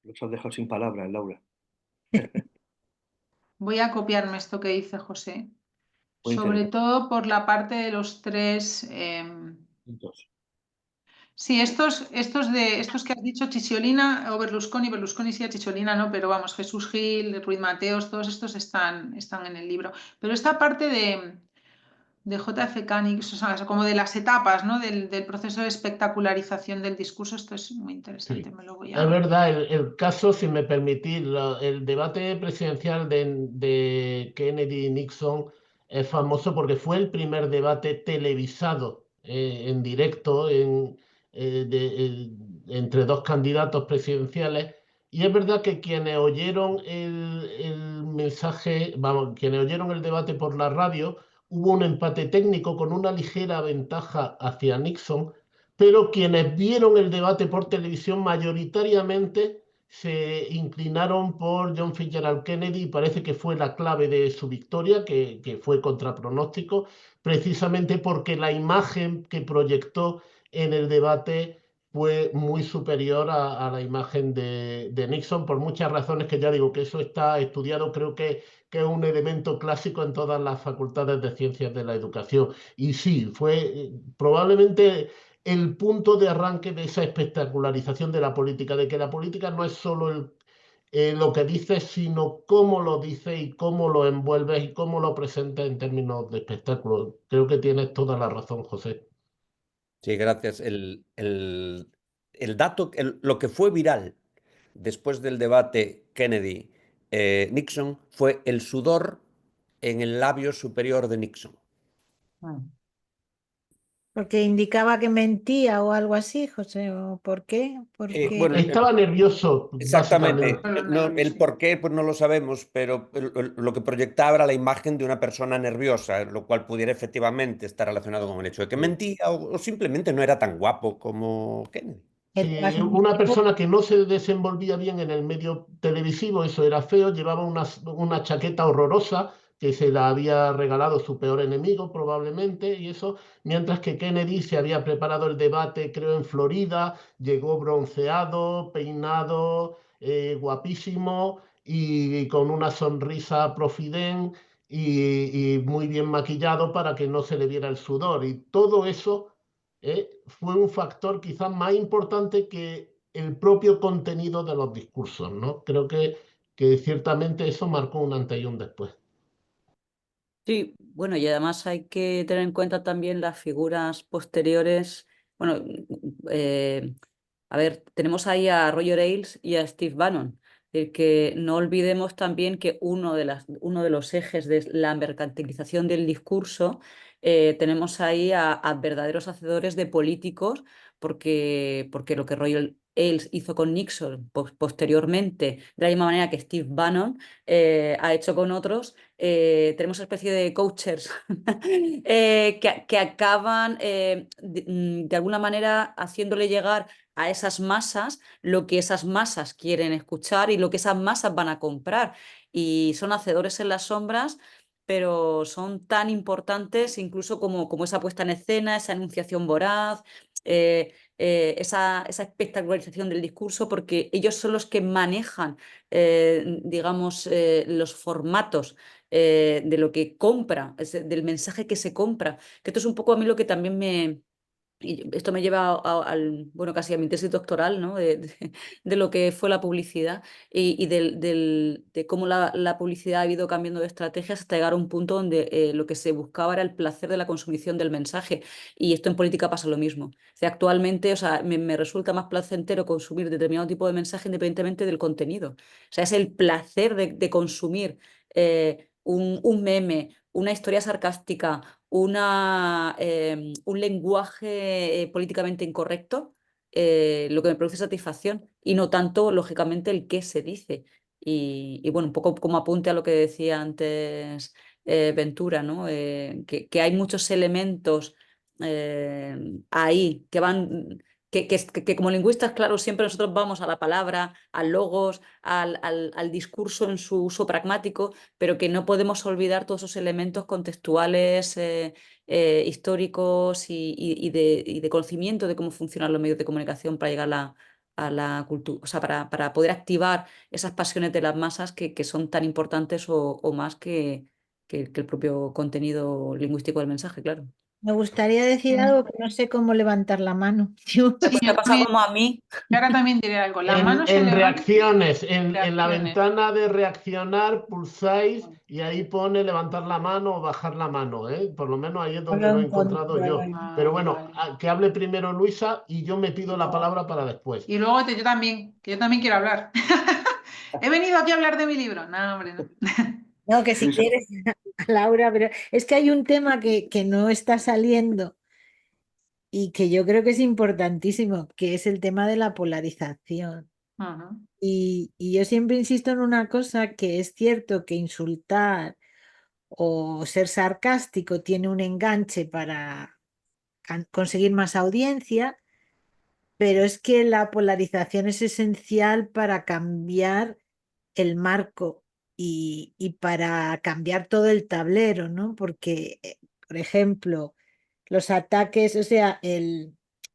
[SPEAKER 1] Los has dejado sin palabras, Laura.
[SPEAKER 3] Voy a copiarme esto que dice José,
[SPEAKER 1] Muy
[SPEAKER 3] sobre
[SPEAKER 1] interesante.
[SPEAKER 3] todo por la parte de los tres. Sí, estos que has dicho, Cicciolina o Berlusconi, Berlusconi sí, a Cicciolina no, pero vamos, Jesús Gil, Ruiz Mateos, todos estos están en el libro. Pero esta parte de JF Canix, o sea, como de las etapas, ¿no? Del proceso de espectacularización del discurso, esto es muy interesante,
[SPEAKER 2] Sí.
[SPEAKER 3] me lo voy
[SPEAKER 2] Es
[SPEAKER 3] a...
[SPEAKER 2] verdad, el caso, si me permitís, el debate presidencial de Kennedy y Nixon es famoso porque fue el primer debate televisado en directo entre dos candidatos presidenciales. Y es verdad que quienes oyeron el mensaje, vamos, quienes oyeron el debate por la radio, hubo un empate técnico con una ligera ventaja hacia Nixon, pero quienes vieron el debate por televisión mayoritariamente se inclinaron por John Fitzgerald Kennedy y parece que fue la clave de su victoria, que fue contra pronóstico, precisamente porque la imagen que proyectó en el debate fue muy superior a la imagen de Nixon, por muchas razones que ya digo que eso está estudiado, creo que es un elemento clásico en todas las facultades de ciencias de la educación. Y sí, fue probablemente el punto de arranque de esa espectacularización de la política, de que la política no es solo lo que dices, sino cómo lo dices y cómo lo envuelves y cómo lo presentas en términos de espectáculo. Creo que tienes toda la razón, José.
[SPEAKER 5] Sí, gracias. El dato, lo que fue viral después del debate Kennedy-Nixon fue el sudor en el labio superior de Nixon.
[SPEAKER 4] Porque indicaba que mentía o algo así, José, ¿o por qué?
[SPEAKER 5] Bueno,
[SPEAKER 2] Estaba nervioso,
[SPEAKER 5] exactamente.
[SPEAKER 2] básicamente.
[SPEAKER 5] El por qué, pues no lo sabemos, pero lo que proyectaba era la imagen de una persona nerviosa, lo cual pudiera efectivamente estar relacionado con el hecho de que
[SPEAKER 2] Sí.
[SPEAKER 5] mentía o simplemente no era tan guapo como Kennedy.
[SPEAKER 4] Que
[SPEAKER 2] Sí, una persona que no se desenvolvía bien en el medio televisivo, eso era feo, llevaba una chaqueta horrorosa que se la había regalado su peor enemigo probablemente, y eso, mientras que Kennedy se había preparado el debate, creo, en Florida, llegó bronceado, peinado, guapísimo y con una sonrisa profidén y muy bien maquillado para que no se le viera el sudor. Y todo eso fue un factor quizás más importante que el propio contenido de los discursos, ¿no? Creo que ciertamente eso marcó un antes y un después.
[SPEAKER 6] Sí, bueno, y además hay que tener en cuenta también las figuras posteriores. Bueno, a ver, tenemos ahí a Roger Ailes y a Steve Bannon. Es decir, que no olvidemos también que uno de los ejes de la mercantilización del discurso, tenemos ahí a verdaderos hacedores de políticos, porque lo que Roger Ailes hizo con Nixon posteriormente, de la misma manera que Steve Bannon ha hecho con otros, tenemos una especie de coachers que acaban de alguna manera haciéndole llegar a esas masas lo que esas masas quieren escuchar y lo que esas masas van a comprar. Y son hacedores en las sombras, pero son tan importantes incluso como esa puesta en escena, esa enunciación voraz. Esa espectacularización del discurso, porque ellos son los que manejan, digamos, los formatos de lo que compra, del mensaje que se compra. Que esto es un poco a mí lo que también y esto me lleva al, bueno, casi a mi tesis doctoral, ¿no? De lo que fue la publicidad y de cómo la publicidad ha ido cambiando de estrategias hasta llegar a un punto donde lo que se buscaba era el placer de la consumición del mensaje. Y esto en política pasa lo mismo. O sea, actualmente, o sea, me resulta más placentero consumir determinado tipo de mensaje independientemente del contenido. O sea, es el placer de consumir un meme, una historia sarcástica, un lenguaje políticamente incorrecto, lo que me produce satisfacción y no tanto, lógicamente, el qué se dice. Y bueno, un poco como apunte a lo que decía antes Ventura, ¿no? Que hay muchos elementos ahí que van... Que como lingüistas, claro, siempre nosotros vamos a la palabra, al logos, al discurso en su uso pragmático, pero que no podemos olvidar todos esos elementos contextuales, históricos y de conocimiento de cómo funcionan los medios de comunicación para llegar a la cultura, o sea, para poder activar esas pasiones de las masas que son tan importantes o más que el propio contenido lingüístico del mensaje, claro.
[SPEAKER 4] Me gustaría decir algo que no sé cómo levantar la mano.
[SPEAKER 3] Sí,
[SPEAKER 6] Pues te
[SPEAKER 3] yo
[SPEAKER 6] ha pasado
[SPEAKER 3] también,
[SPEAKER 6] como a mí.
[SPEAKER 3] yo ahora también diré algo. La mano se
[SPEAKER 2] En
[SPEAKER 3] levanta
[SPEAKER 2] reacciones,
[SPEAKER 3] en
[SPEAKER 2] en la
[SPEAKER 3] reacciones.
[SPEAKER 2] ventana de reaccionar, pulsáis y ahí pone levantar la mano o bajar la mano, ¿eh? Por lo menos ahí es
[SPEAKER 4] No
[SPEAKER 2] donde
[SPEAKER 4] lo
[SPEAKER 2] lo he encontrado
[SPEAKER 4] encontré.
[SPEAKER 2] yo. Pero bueno,
[SPEAKER 3] Vale.
[SPEAKER 2] que hable primero Luisa y yo me pido la palabra para después.
[SPEAKER 3] Y luego yo también, que yo también quiero hablar. He venido aquí a hablar de mi libro. No, hombre, no.
[SPEAKER 4] No, que si
[SPEAKER 1] Luisa,
[SPEAKER 4] quieres, Laura, pero es que hay un tema que no está saliendo y que yo creo que es importantísimo, que es el tema de la polarización.
[SPEAKER 3] Ujú.
[SPEAKER 4] Y yo siempre insisto en una cosa, que es cierto que insultar o ser sarcástico tiene un enganche para conseguir más audiencia, pero es que la polarización es esencial para cambiar el marco y para cambiar todo el tablero, ¿no? Porque, por ejemplo, los ataques, o sea,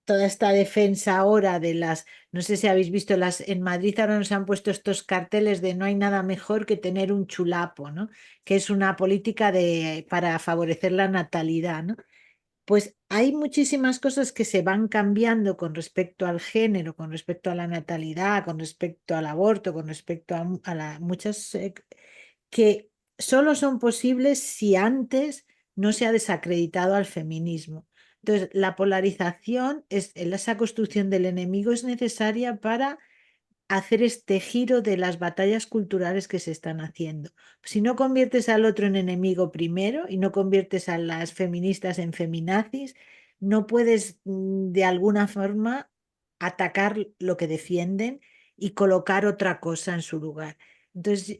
[SPEAKER 4] toda esta defensa ahora de no sé si habéis visto en Madrid ahora nos han puesto estos carteles de no hay nada mejor que tener un chulapo, ¿no? Que es una política para favorecer la natalidad, ¿no? Pues hay muchísimas cosas que se van cambiando con respecto al género, con respecto a la natalidad, con respecto al aborto, con respecto muchas que solo son posibles si antes no se ha desacreditado al feminismo. Entonces, la polarización, esa construcción del enemigo es necesaria para hacer este giro de las batallas culturales que se están haciendo. Si no conviertes al otro en enemigo primero y no conviertes a las feministas en feminazis, no puedes de alguna forma atacar lo que defienden y colocar otra cosa en su lugar. Entonces,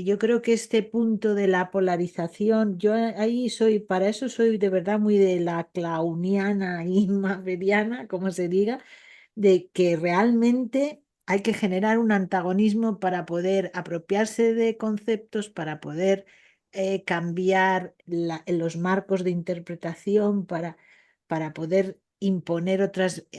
[SPEAKER 4] yo creo que este punto de la polarización, yo ahí para eso soy de verdad muy de la clauniana y maveriana, como se diga, de que realmente hay que generar un antagonismo para poder apropiarse de conceptos, para poder cambiar los marcos de interpretación, para poder imponer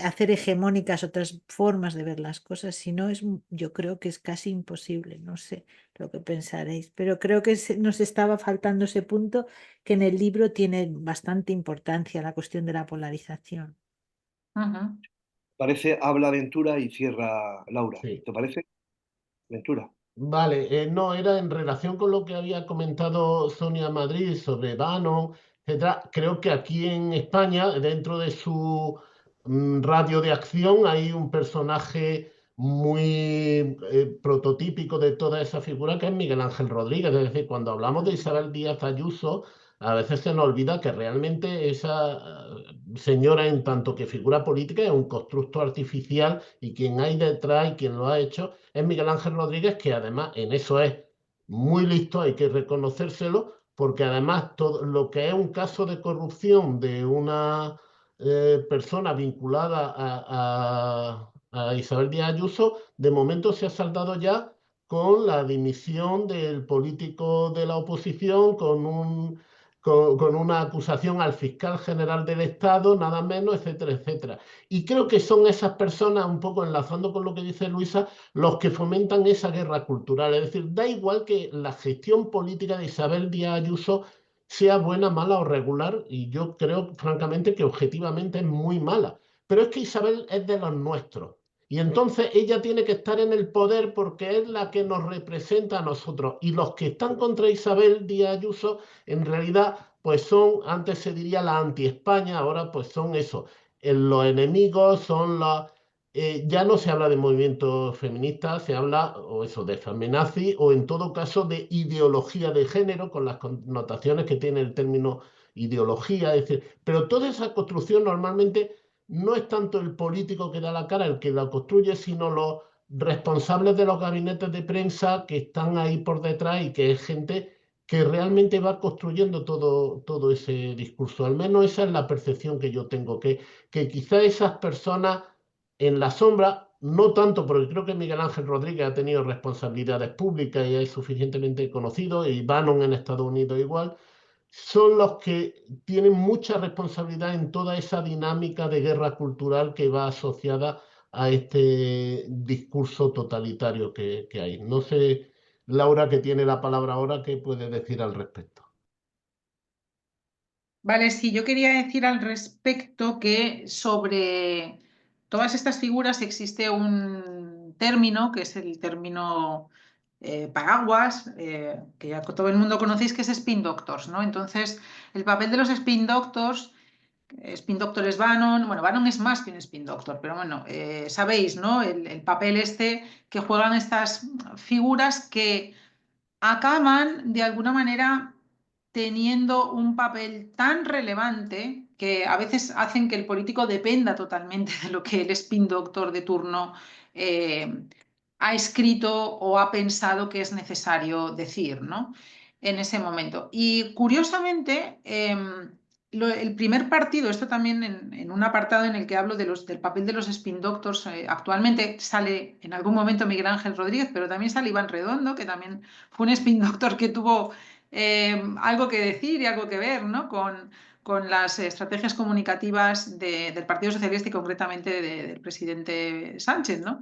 [SPEAKER 4] hacer hegemónicas otras formas de ver las cosas, si no yo creo que es casi imposible, no sé lo que pensaréis, pero creo que nos estaba faltando ese punto que en el libro tiene bastante importancia, la cuestión de la polarización.
[SPEAKER 3] Ujú.
[SPEAKER 1] Parece, habla Ventura y cierra Laura.
[SPEAKER 2] Sí.
[SPEAKER 1] ¿Te parece? Ventura.
[SPEAKER 2] Vale, no, era en relación con lo que había comentado Sonia Madrid sobre Bannon, etcétera. Creo que aquí en España, dentro de su radio de acción, hay un personaje muy prototípico de toda esa figura que es Miguel Ángel Rodríguez. Es decir, cuando hablamos de Isabel Díaz Ayuso, a veces se nos olvida que realmente esa señora, en tanto que figura política, es un constructo artificial y quien hay detrás y quien lo ha hecho es Miguel Ángel Rodríguez, que además en eso es muy listo, hay que reconocérselo, porque además todo lo que es un caso de corrupción de una persona vinculada a Isabel Díaz Ayuso, de momento se ha saldado ya con la dimisión del político de la oposición, con una acusación al fiscal general del Estado, nada menos, etcétera, etcétera. Y creo que son esas personas, un poco enlazando con lo que dice Luisa, los que fomentan esa guerra cultural. Es decir, da igual que la gestión política de Isabel Díaz Ayuso sea buena, mala o regular, y yo creo, francamente, que objetivamente es muy mala. Pero es que Isabel es de los nuestros. Y entonces ella tiene que estar en el poder porque es la que nos representa a nosotros. Y los que están contra Isabel Díaz Ayuso, en realidad, pues son, antes se diría la anti-España, ahora pues son eso. Los enemigos son ya no se habla de movimientos feministas, se habla o eso de feminazi o en todo caso de ideología de género con las connotaciones que tiene el término ideología, es decir, pero toda esa construcción normalmente no es tanto el político que da la cara el que la construye, sino los responsables de los gabinetes de prensa que están ahí por detrás y que es gente que realmente va construyendo todo ese discurso. Al menos esa es la percepción que yo tengo, que quizá esas personas en la sombra, no tanto porque creo que Miguel Ángel Rodríguez ha tenido responsabilidades públicas y es suficientemente conocido, y Bannon en Estados Unidos igual, son los que tienen mucha responsabilidad en toda esa dinámica de guerra cultural que va asociada a este discurso totalitario que hay. No sé, Laura, que tiene la palabra ahora, ¿qué puede decir al respecto?
[SPEAKER 3] Vale, sí, yo quería decir al respecto que sobre todas estas figuras existe un término, que es el término paraguas, que ya todo el mundo conocéis, que es spin doctors, ¿no? Entonces, el papel de los spin doctor es Bannon, bueno, Bannon es más que un spin doctor, pero bueno, sabéis, ¿no? El papel este que juegan estas figuras que acaban de alguna manera teniendo un papel tan relevante que a veces hacen que el político dependa totalmente de lo que el spin doctor de turno ha escrito o ha pensado que es necesario decir, ¿no? En ese momento. Y curiosamente, el primer partido, esto también en un apartado en el que hablo del papel de los spin doctors, actualmente sale en algún momento Miguel Ángel Rodríguez, pero también sale Iván Redondo, que también fue un spin doctor que tuvo algo que decir y algo que ver, ¿no? con las estrategias comunicativas del Partido Socialista y concretamente del presidente Sánchez, ¿no?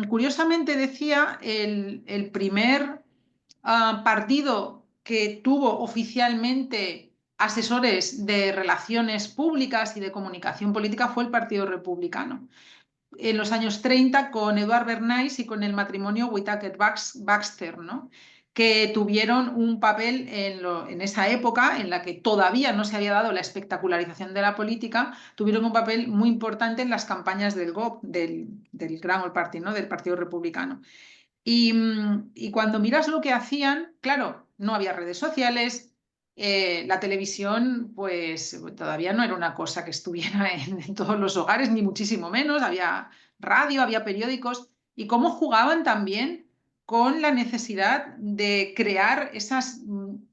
[SPEAKER 3] Curiosamente decía, el primer partido que tuvo oficialmente asesores de relaciones públicas y de comunicación política fue el Partido Republicano. En los años 30 con Edward Bernays y con el matrimonio Whitaker-Baxter, ¿no? Que tuvieron un papel en esa época en la que todavía no se había dado la espectacularización de la política, tuvieron un papel muy importante en las campañas del GOP, del Grand Old Party, ¿no? Del Partido Republicano. Y cuando miras lo que hacían, claro, no había redes sociales, la televisión pues todavía no era una cosa que estuviera en todos los hogares, ni muchísimo menos, había radio, había periódicos, y cómo jugaban también con la necesidad de crear esas,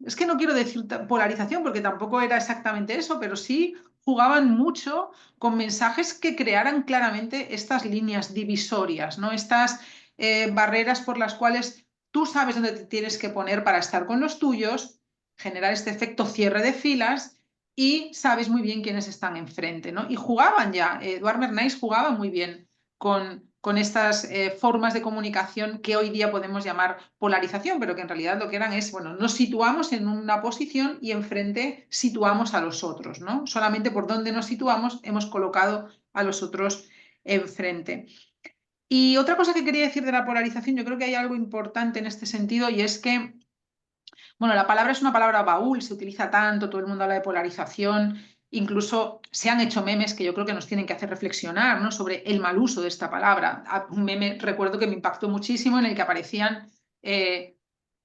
[SPEAKER 3] es que no quiero decir polarización porque tampoco era exactamente eso, pero sí jugaban mucho con mensajes que crearan claramente estas líneas divisorias, ¿no? Estas barreras por las cuales tú sabes dónde te tienes que poner para estar con los tuyos, generar este efecto cierre de filas y sabes muy bien quiénes están enfrente, ¿no? Y jugaban ya, Edward Bernays jugaba muy bien con estas formas de comunicación que hoy día podemos llamar polarización, pero que en realidad lo que eran es, bueno, nos situamos en una posición y enfrente situamos a los otros, ¿no? Solamente por donde nos situamos hemos colocado a los otros enfrente. Y otra cosa que quería decir de la polarización, yo creo que hay algo importante en este sentido y es que, bueno, la palabra es una palabra baúl, se utiliza tanto, todo el mundo habla de polarización, incluso se han hecho memes que yo creo que nos tienen que hacer reflexionar, ¿no?, sobre el mal uso de esta palabra. Un meme, recuerdo que me impactó muchísimo, en el que aparecían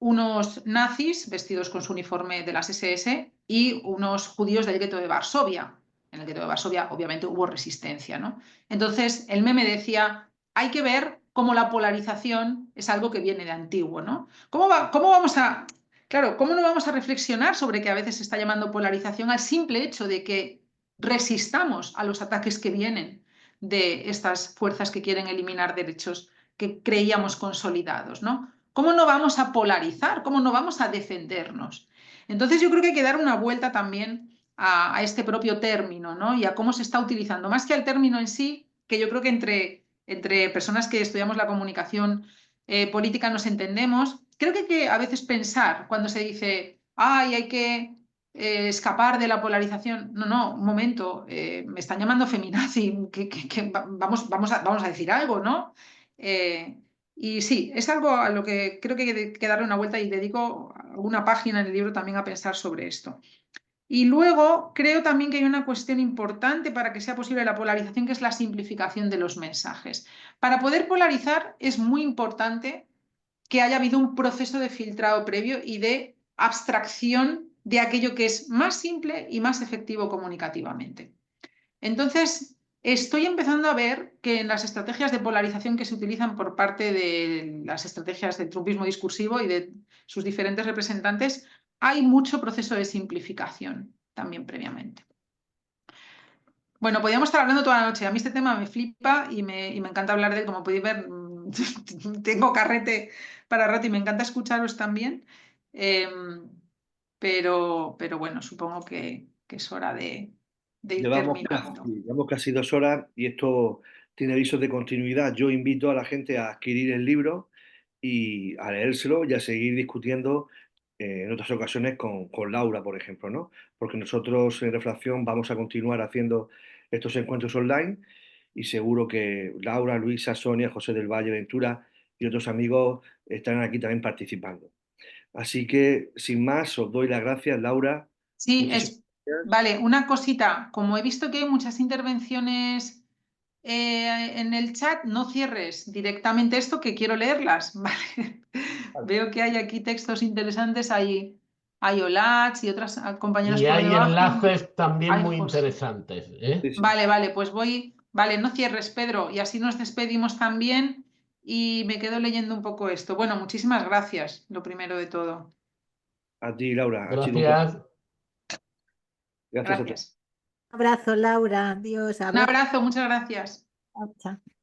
[SPEAKER 3] unos nazis vestidos con su uniforme de las SS y unos judíos del gueto de Varsovia. En el gueto de Varsovia obviamente hubo resistencia, ¿no? Entonces el meme decía, hay que ver cómo la polarización es algo que viene de antiguo, ¿no? ¿Cómo vamos a... Claro, ¿cómo no vamos a reflexionar sobre que a veces se está llamando polarización al simple hecho de que resistamos a los ataques que vienen de estas fuerzas que quieren eliminar derechos que creíamos consolidados, ¿no? ¿Cómo no vamos a polarizar? ¿Cómo no vamos a defendernos? Entonces yo creo que hay que dar una vuelta también a este propio término, ¿no? Y a cómo se está utilizando, más que al término en sí, que yo creo que entre personas que estudiamos la comunicación política nos entendemos. Creo que hay que a veces pensar cuando se dice, ay, hay que escapar de la polarización. No, un momento, me están llamando feminazi, vamos a decir algo, ¿no? Y sí, es algo a lo que creo que hay que darle una vuelta y dedico una página en el libro también a pensar sobre esto. Y luego creo también que hay una cuestión importante para que sea posible la polarización, que es la simplificación de los mensajes. Para poder polarizar es muy importante que haya habido un proceso de filtrado previo y de abstracción de aquello que es más simple y más efectivo comunicativamente. Entonces, estoy empezando a ver que en las estrategias de polarización que se utilizan por parte de las estrategias del trumpismo discursivo y de sus diferentes representantes, hay mucho proceso de simplificación también previamente. Bueno, podríamos estar hablando toda la noche. A mí este tema me flipa y me encanta hablar de él. Como podéis ver, tengo carrete para rato y me encanta escucharos también. Pero bueno, supongo que es hora de ir terminando.
[SPEAKER 1] Llevamos casi 2 horas y esto tiene avisos de continuidad. Yo invito a la gente a adquirir el libro y a leérselo y a seguir discutiendo en otras ocasiones con Laura, por ejemplo, ¿no? Porque nosotros en Refracción vamos a continuar haciendo estos encuentros online y seguro que Laura, Luisa, Sonia, José del Valle, Ventura y otros amigos estarán aquí también participando. Así que, sin más, os doy las gracias, Laura.
[SPEAKER 3] Sí,
[SPEAKER 1] Muchísimas gracias.
[SPEAKER 3] vale, una cosita. Como he visto que hay muchas intervenciones en el chat, no cierres directamente esto, que quiero leerlas. Vale. Veo que hay aquí textos interesantes, hay Olats y otras compañeras
[SPEAKER 2] Y
[SPEAKER 3] por
[SPEAKER 2] hay
[SPEAKER 3] debajo.
[SPEAKER 2] enlaces también
[SPEAKER 3] Ay,
[SPEAKER 2] muy
[SPEAKER 3] José.
[SPEAKER 2] interesantes, ¿eh?
[SPEAKER 1] Sí, sí.
[SPEAKER 3] Vale, pues voy. Vale, no cierres, Pedro, y así nos despedimos también y me quedo leyendo un poco esto. Bueno, muchísimas gracias, lo primero de todo.
[SPEAKER 1] A ti, Laura. Ha sido un
[SPEAKER 2] Gracias.
[SPEAKER 1] placer. Gracias a todos.
[SPEAKER 3] Gracias.
[SPEAKER 4] Un abrazo, Laura. Adiós.
[SPEAKER 3] Un abrazo, muchas gracias.
[SPEAKER 4] Chao, chao.